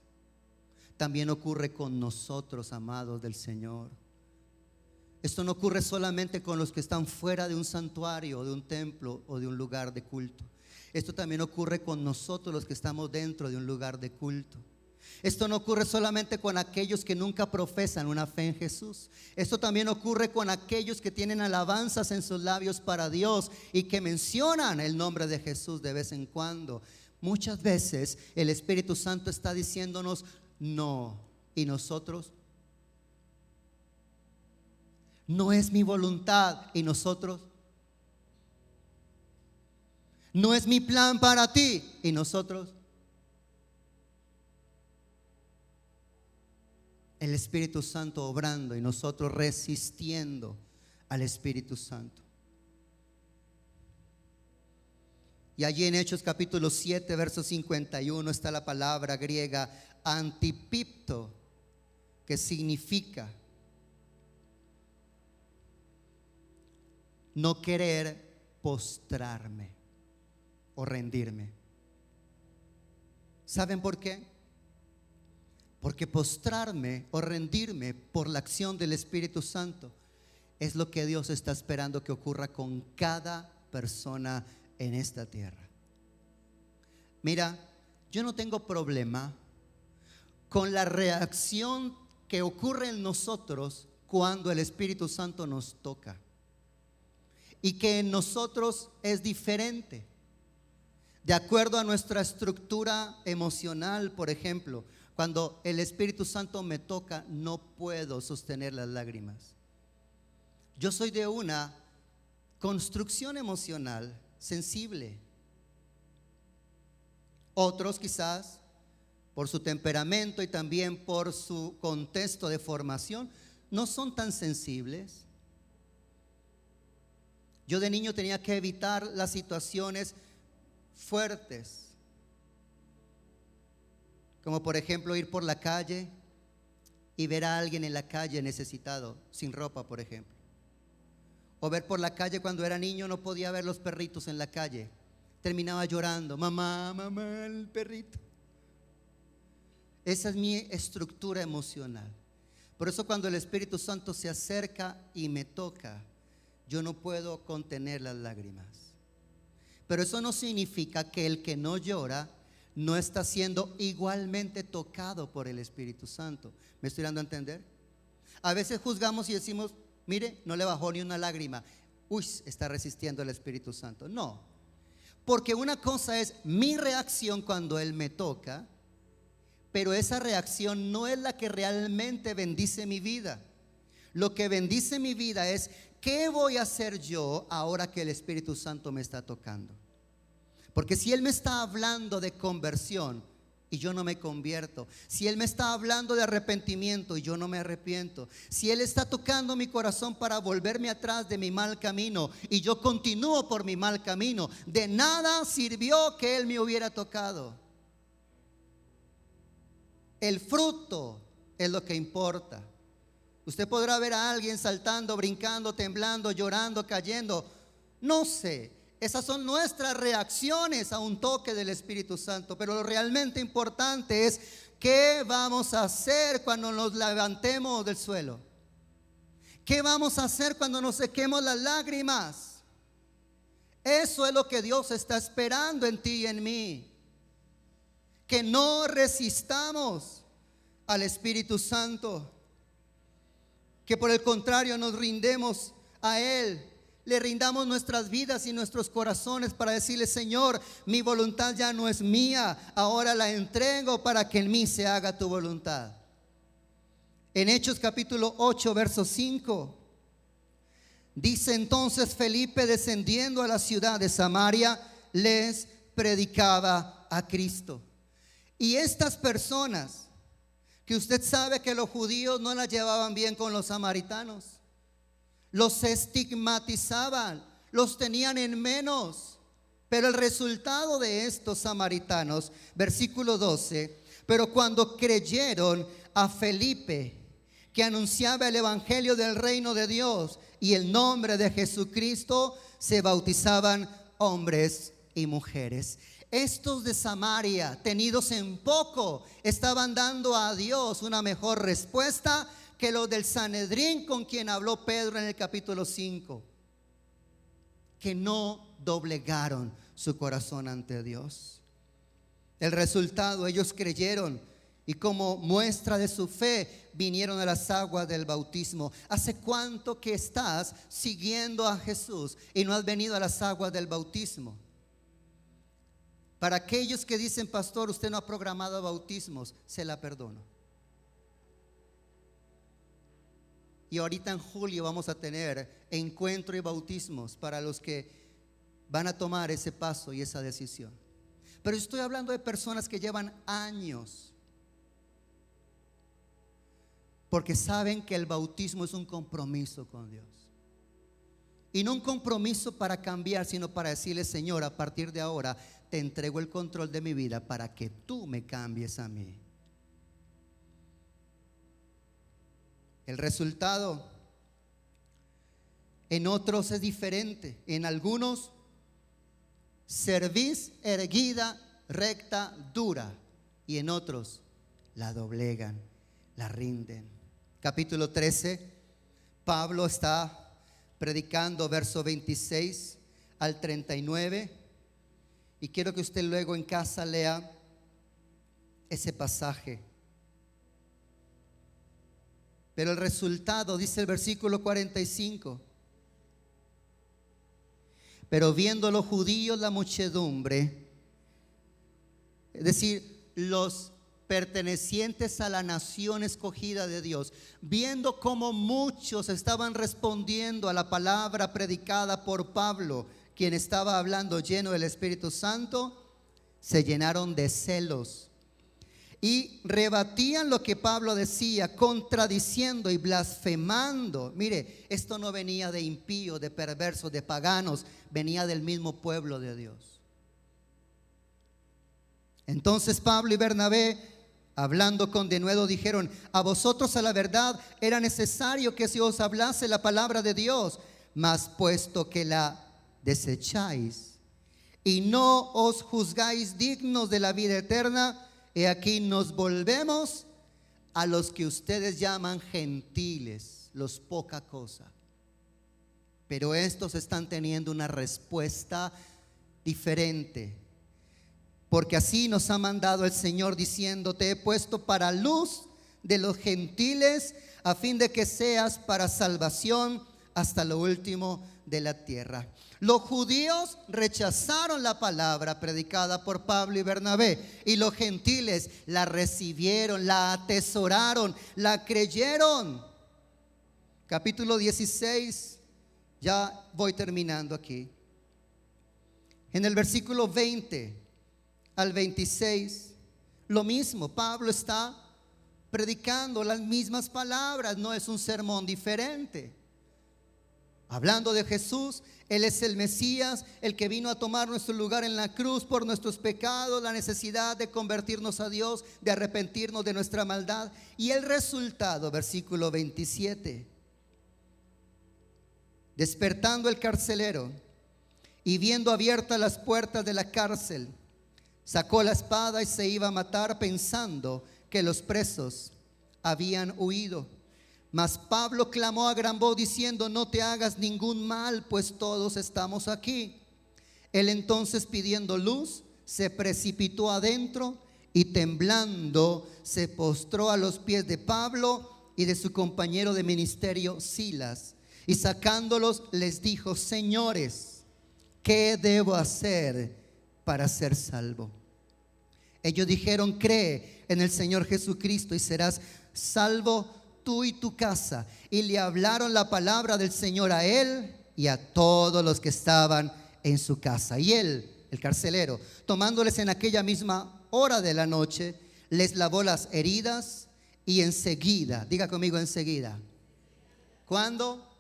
también ocurre con nosotros, amados del Señor. Esto no ocurre solamente con los que están fuera de un santuario, de un templo o de un lugar de culto. Esto también ocurre con nosotros, los que estamos dentro de un lugar de culto. Esto no ocurre solamente con aquellos que nunca profesan una fe en Jesús. Esto también ocurre con aquellos que tienen alabanzas en sus labios para Dios y que mencionan el nombre de Jesús de vez en cuando. Muchas veces el Espíritu Santo está diciéndonos no, y nosotros: no es mi voluntad, y nosotros: no es mi plan para ti, y nosotros: el Espíritu Santo obrando y nosotros resistiendo al Espíritu Santo. Y allí en Hechos capítulo 7, verso 51 está la palabra griega antipipto, que significa no querer postrarme o rendirme. ¿Saben por qué? Porque postrarme o rendirme por la acción del Espíritu Santo es lo que Dios está esperando que ocurra con cada persona en esta tierra. Mira, yo no tengo problema con la reacción que ocurre en nosotros cuando el Espíritu Santo nos toca, y que en nosotros es diferente de acuerdo a nuestra estructura emocional. Por ejemplo, cuando el Espíritu Santo me toca, no puedo sostener las lágrimas. Yo soy de una construcción emocional sensible. Otros quizás por su temperamento y también por su contexto de formación no son tan sensibles. Yo de niño tenía que evitar las situaciones fuertes, como por ejemplo ir por la calle y ver a alguien en la calle necesitado, sin ropa, por ejemplo. O ver por la calle, cuando era niño no podía ver los perritos en la calle. Terminaba llorando, mamá, mamá, el perrito. Esa es mi estructura emocional. Por eso cuando el Espíritu Santo se acerca y me toca, yo no puedo contener las lágrimas. Pero eso no significa que el que no llora no está siendo igualmente tocado por el Espíritu Santo. ¿Me estoy dando a entender? A veces juzgamos y decimos, mire, no le bajó ni una lágrima. Uy, está resistiendo el Espíritu Santo. No, porque una cosa es mi reacción cuando Él me toca, pero esa reacción no es la que realmente bendice mi vida. Lo que bendice mi vida es ¿qué voy a hacer yo ahora que el Espíritu Santo me está tocando? Porque si Él me está hablando de conversión y yo no me convierto, si Él me está hablando de arrepentimiento y yo no me arrepiento, si Él está tocando mi corazón para volverme atrás de mi mal camino y yo continúo por mi mal camino, de nada sirvió que Él me hubiera tocado. El fruto es lo que importa. Usted podrá ver a alguien saltando, brincando, temblando, llorando, cayendo. No sé, esas son nuestras reacciones a un toque del Espíritu Santo. Pero lo realmente importante es ¿qué vamos a hacer cuando nos levantemos del suelo? ¿Qué vamos a hacer cuando nos sequemos las lágrimas? Eso es lo que Dios está esperando en ti y en mí. Que no resistamos al Espíritu Santo, que por el contrario nos rindemos a Él, le rindamos nuestras vidas y nuestros corazones para decirle: Señor, mi voluntad ya no es mía, ahora la entrego para que en mí se haga tu voluntad. En Hechos capítulo 8, verso 5 dice: entonces Felipe, descendiendo a la ciudad de Samaria, les predicaba a Cristo. Y estas personas, que usted sabe que los judíos no la llevaban bien con los samaritanos, los estigmatizaban, los tenían en menos. Pero el resultado de estos samaritanos, versículo 12: pero cuando creyeron a Felipe, que anunciaba el evangelio del reino de Dios y el nombre de Jesucristo, se bautizaban hombres y mujeres. Estos de Samaria, tenidos en poco, estaban dando a Dios una mejor respuesta que los del Sanedrín, con quien habló Pedro en el capítulo 5, que no doblegaron su corazón ante Dios. El resultado: ellos creyeron y como muestra de su fe vinieron a las aguas del bautismo. ¿Hace cuánto que estás siguiendo a Jesús y no has venido a las aguas del bautismo? Para aquellos que dicen: pastor, usted no ha programado bautismos, se la perdono. Y ahorita en julio vamos a tener encuentro y bautismos para los que van a tomar ese paso y esa decisión. Pero estoy hablando de personas que llevan años porque saben que el bautismo es un compromiso con Dios. Y no un compromiso para cambiar, sino para decirle: Señor, a partir de ahora te entrego el control de mi vida para que tú me cambies a mí. El resultado en otros es diferente. En algunos, cerviz erguida, recta, dura. Y en otros, la doblegan, la rinden. Capítulo 13, Pablo está predicando, verso 26 al 39. Y quiero que usted luego en casa lea ese pasaje. Pero el resultado, dice el versículo 45: pero viendo los judíos la muchedumbre, es decir, los pertenecientes a la nación escogida de Dios, viendo cómo muchos estaban respondiendo a la palabra predicada por Pablo, quien estaba hablando lleno del Espíritu Santo, se llenaron de celos y rebatían lo que Pablo decía, contradiciendo y blasfemando. Mire, esto no venía de impíos, de perversos, de paganos, venía del mismo pueblo de Dios. Entonces Pablo y Bernabé, hablando con denuedo, dijeron: a vosotros a la verdad era necesario que se os hablase la palabra de Dios, mas puesto que la desecháis y no os juzgáis dignos de la vida eterna, he aquí nos volvemos a los que ustedes llaman gentiles, los poca cosa. Pero estos están teniendo una respuesta diferente, porque así nos ha mandado el Señor, diciendo: te he puesto para luz de los gentiles, a fin de que seas para salvación hasta lo último de la tierra. Los judíos rechazaron la palabra predicada por Pablo y Bernabé, y los gentiles la recibieron, la atesoraron, la creyeron. Capítulo 16, ya voy terminando aquí. En el versículo 20 al 26, lo mismo, Pablo está predicando las mismas palabras, no es un sermón diferente. Hablando de Jesús, Él es el Mesías, el que vino a tomar nuestro lugar en la cruz por nuestros pecados, la necesidad de convertirnos a Dios, de arrepentirnos de nuestra maldad. Y el resultado, versículo 27: despertando el carcelero y viendo abiertas las puertas de la cárcel, sacó la espada y se iba a matar, pensando que los presos habían huido. Mas Pablo clamó a gran voz diciendo: no te hagas ningún mal, pues todos estamos aquí. Él entonces, pidiendo luz, se precipitó adentro y temblando se postró a los pies de Pablo y de su compañero de ministerio Silas, y sacándolos les dijo: señores, ¿qué debo hacer para ser salvo? Ellos dijeron: cree en el Señor Jesucristo y serás salvo tú y tu casa. Y le hablaron la palabra del Señor a él y a todos los que estaban en su casa. Y él, el carcelero, tomándoles en aquella misma hora de la noche, les lavó las heridas y enseguida, diga conmigo, enseguida, ¿cuándo?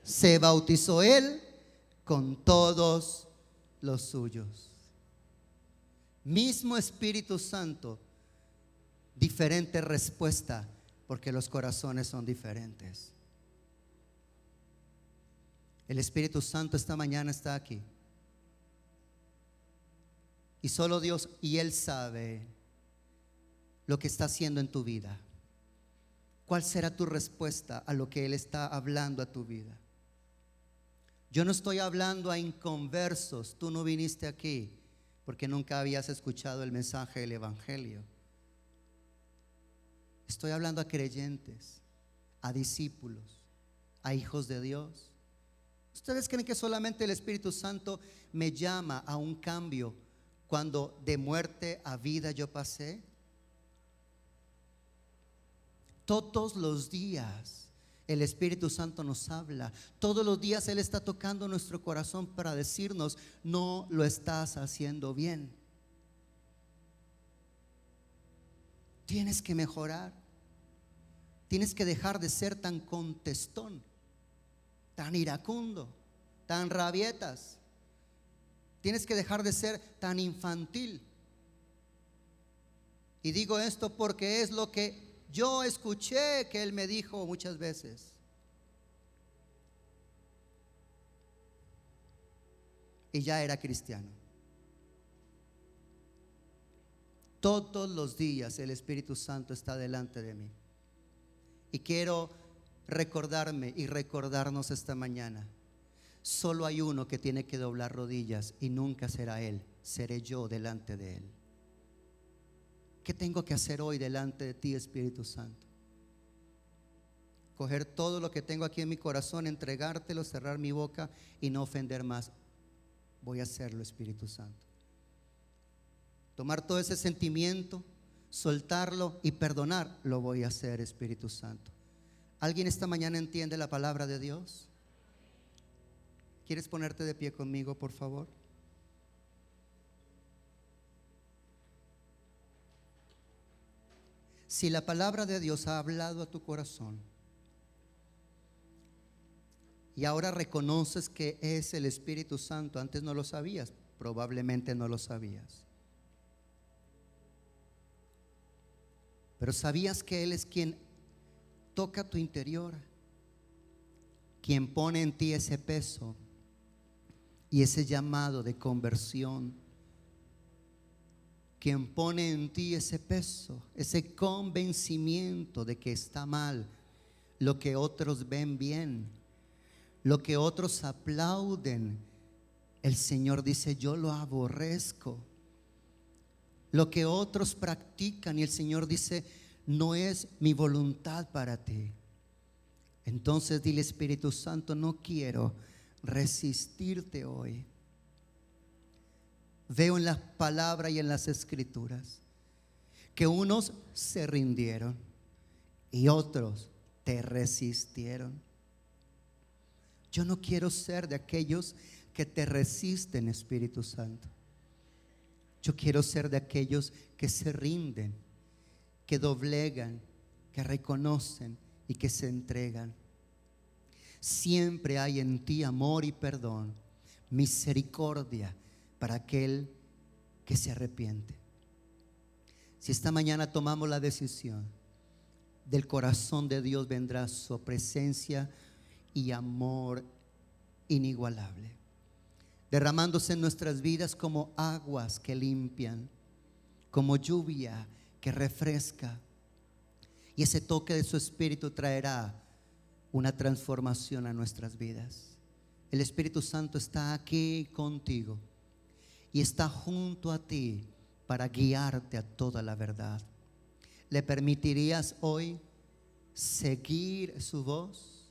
Se bautizó él con todos los suyos. Mismo Espíritu Santo, diferente respuesta, porque los corazones son diferentes. El Espíritu Santo esta mañana está aquí, y solo Dios y Él sabe lo que está haciendo en tu vida. ¿Cuál será tu respuesta a lo que Él está hablando a tu vida? Yo no estoy hablando a inconversos. Tú no viniste aquí porque nunca habías escuchado el mensaje del Evangelio. Estoy hablando a creyentes, a discípulos, a hijos de Dios. ¿Ustedes creen que solamente el Espíritu Santo me llama a un cambio cuando de muerte a vida yo pasé? Todos los días el Espíritu Santo nos habla. Todos los días Él está tocando nuestro corazón para decirnos: no lo estás haciendo bien. Tienes que mejorar. Tienes que dejar de ser tan contestón, tan iracundo, tan rabietas. Tienes que dejar de ser tan infantil. Y digo esto porque es lo que yo escuché que él me dijo muchas veces. Y ya era cristiano. Todos los días el Espíritu Santo está delante de mí. Y quiero recordarme y recordarnos esta mañana. Solo hay uno que tiene que doblar rodillas y nunca será él, seré yo delante de él. ¿Qué tengo que hacer hoy delante de ti, Espíritu Santo? Coger todo lo que tengo aquí en mi corazón, entregártelo, cerrar mi boca y no ofender más. Voy a hacerlo, Espíritu Santo. Tomar todo ese sentimiento, soltarlo y perdonar, lo voy a hacer, Espíritu Santo. ¿Alguien esta mañana entiende la palabra de Dios? ¿Quieres ponerte de pie conmigo, por favor? Si la palabra de Dios ha hablado a tu corazón y ahora reconoces que es el Espíritu Santo, antes no lo sabías, probablemente no lo sabías, pero sabías que Él es quien toca tu interior, quien pone en ti ese peso y ese llamado de conversión, quien pone en ti ese peso, ese convencimiento de que está mal lo que otros ven bien, lo que otros aplauden. El Señor dice: yo lo aborrezco. Lo que otros practican, y el Señor dice: no es mi voluntad para ti. Entonces dile: Espíritu Santo, no quiero resistirte hoy. Veo en la palabra y en las escrituras que unos se rindieron y otros te resistieron. Yo no quiero ser de aquellos que te resisten, Espíritu Santo. Yo quiero ser de aquellos que se rinden, que doblegan, que reconocen y que se entregan. Siempre hay en ti amor y perdón, misericordia para aquel que se arrepiente. Si esta mañana tomamos la decisión, del corazón de Dios vendrá su presencia y amor inigualable, derramándose en nuestras vidas como aguas que limpian, como lluvia que refresca. Y ese toque de su Espíritu traerá una transformación a nuestras vidas. El Espíritu Santo está aquí contigo y está junto a ti para guiarte a toda la verdad. ¿Le permitirías hoy seguir su voz?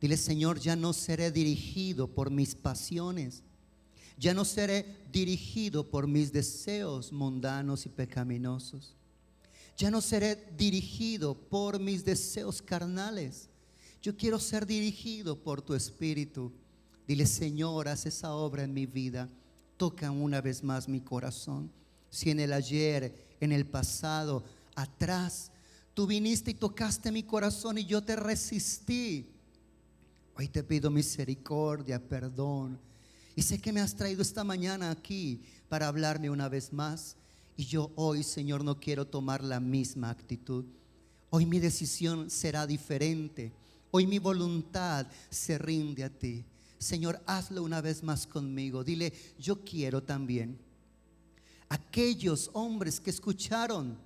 Dile: Señor, ya no seré dirigido por mis pasiones, ya no seré dirigido por mis deseos mundanos y pecaminosos, ya no seré dirigido por mis deseos carnales. Yo quiero ser dirigido por tu Espíritu. Dile: Señor, haz esa obra en mi vida. Toca una vez más mi corazón. Si en el ayer, en el pasado, atrás, tú viniste y tocaste mi corazón y yo te resistí, hoy te pido misericordia, perdón. Y sé que me has traído esta mañana aquí para hablarme una vez más. Y yo hoy, Señor, no quiero tomar la misma actitud. Hoy mi decisión será diferente. Hoy mi voluntad se rinde a ti. Señor, hazlo una vez más conmigo. Dile: yo quiero también. Aquellos hombres que escucharon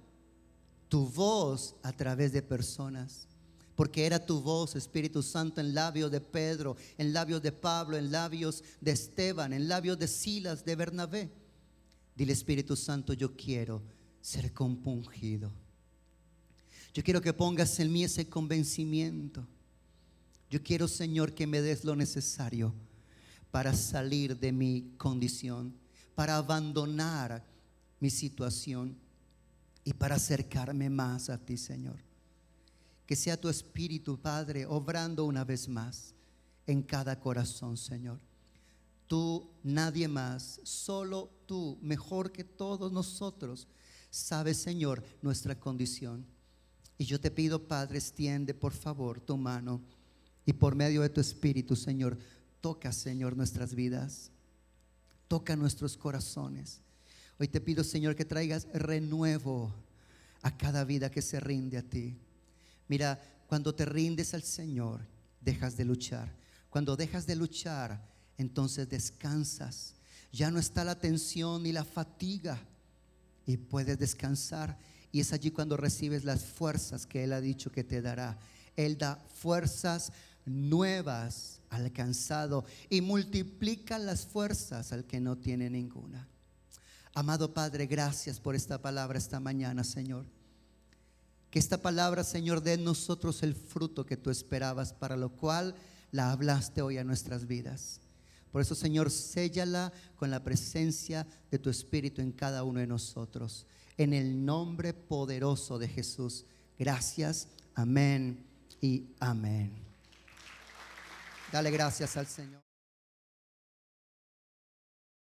tu voz a través de personas, porque era tu voz, Espíritu Santo, en labios de Pedro, en labios de Pablo, en labios de Esteban, en labios de Silas, de Bernabé. Dile: Espíritu Santo, yo quiero ser compungido. Yo quiero que pongas en mí ese convencimiento. Yo quiero, Señor, que me des lo necesario para salir de mi condición, para abandonar mi situación y para acercarme más a ti, Señor. Que sea tu Espíritu, Padre, obrando una vez más en cada corazón, Señor. Tú, nadie más, solo tú, mejor que todos nosotros, sabes, Señor, nuestra condición. Y yo te pido, Padre, extiende por favor tu mano y por medio de tu Espíritu, Señor, toca, Señor, nuestras vidas, toca nuestros corazones. Hoy te pido, Señor, que traigas renuevo a cada vida que se rinde a ti. Mira, cuando te rindes al Señor, dejas de luchar. Cuando dejas de luchar, entonces descansas. Ya no está la tensión ni la fatiga y puedes descansar. Y es allí cuando recibes las fuerzas que Él ha dicho que te dará. Él da fuerzas nuevas al cansado y multiplica las fuerzas al que no tiene ninguna. Amado Padre, gracias por esta palabra esta mañana, Señor. Que esta palabra, Señor, dé en nosotros el fruto que tú esperabas, para lo cual la hablaste hoy a nuestras vidas. Por eso, Señor, séllala con la presencia de tu Espíritu en cada uno de nosotros. En el nombre poderoso de Jesús. Gracias, amén y amén. Dale gracias al Señor.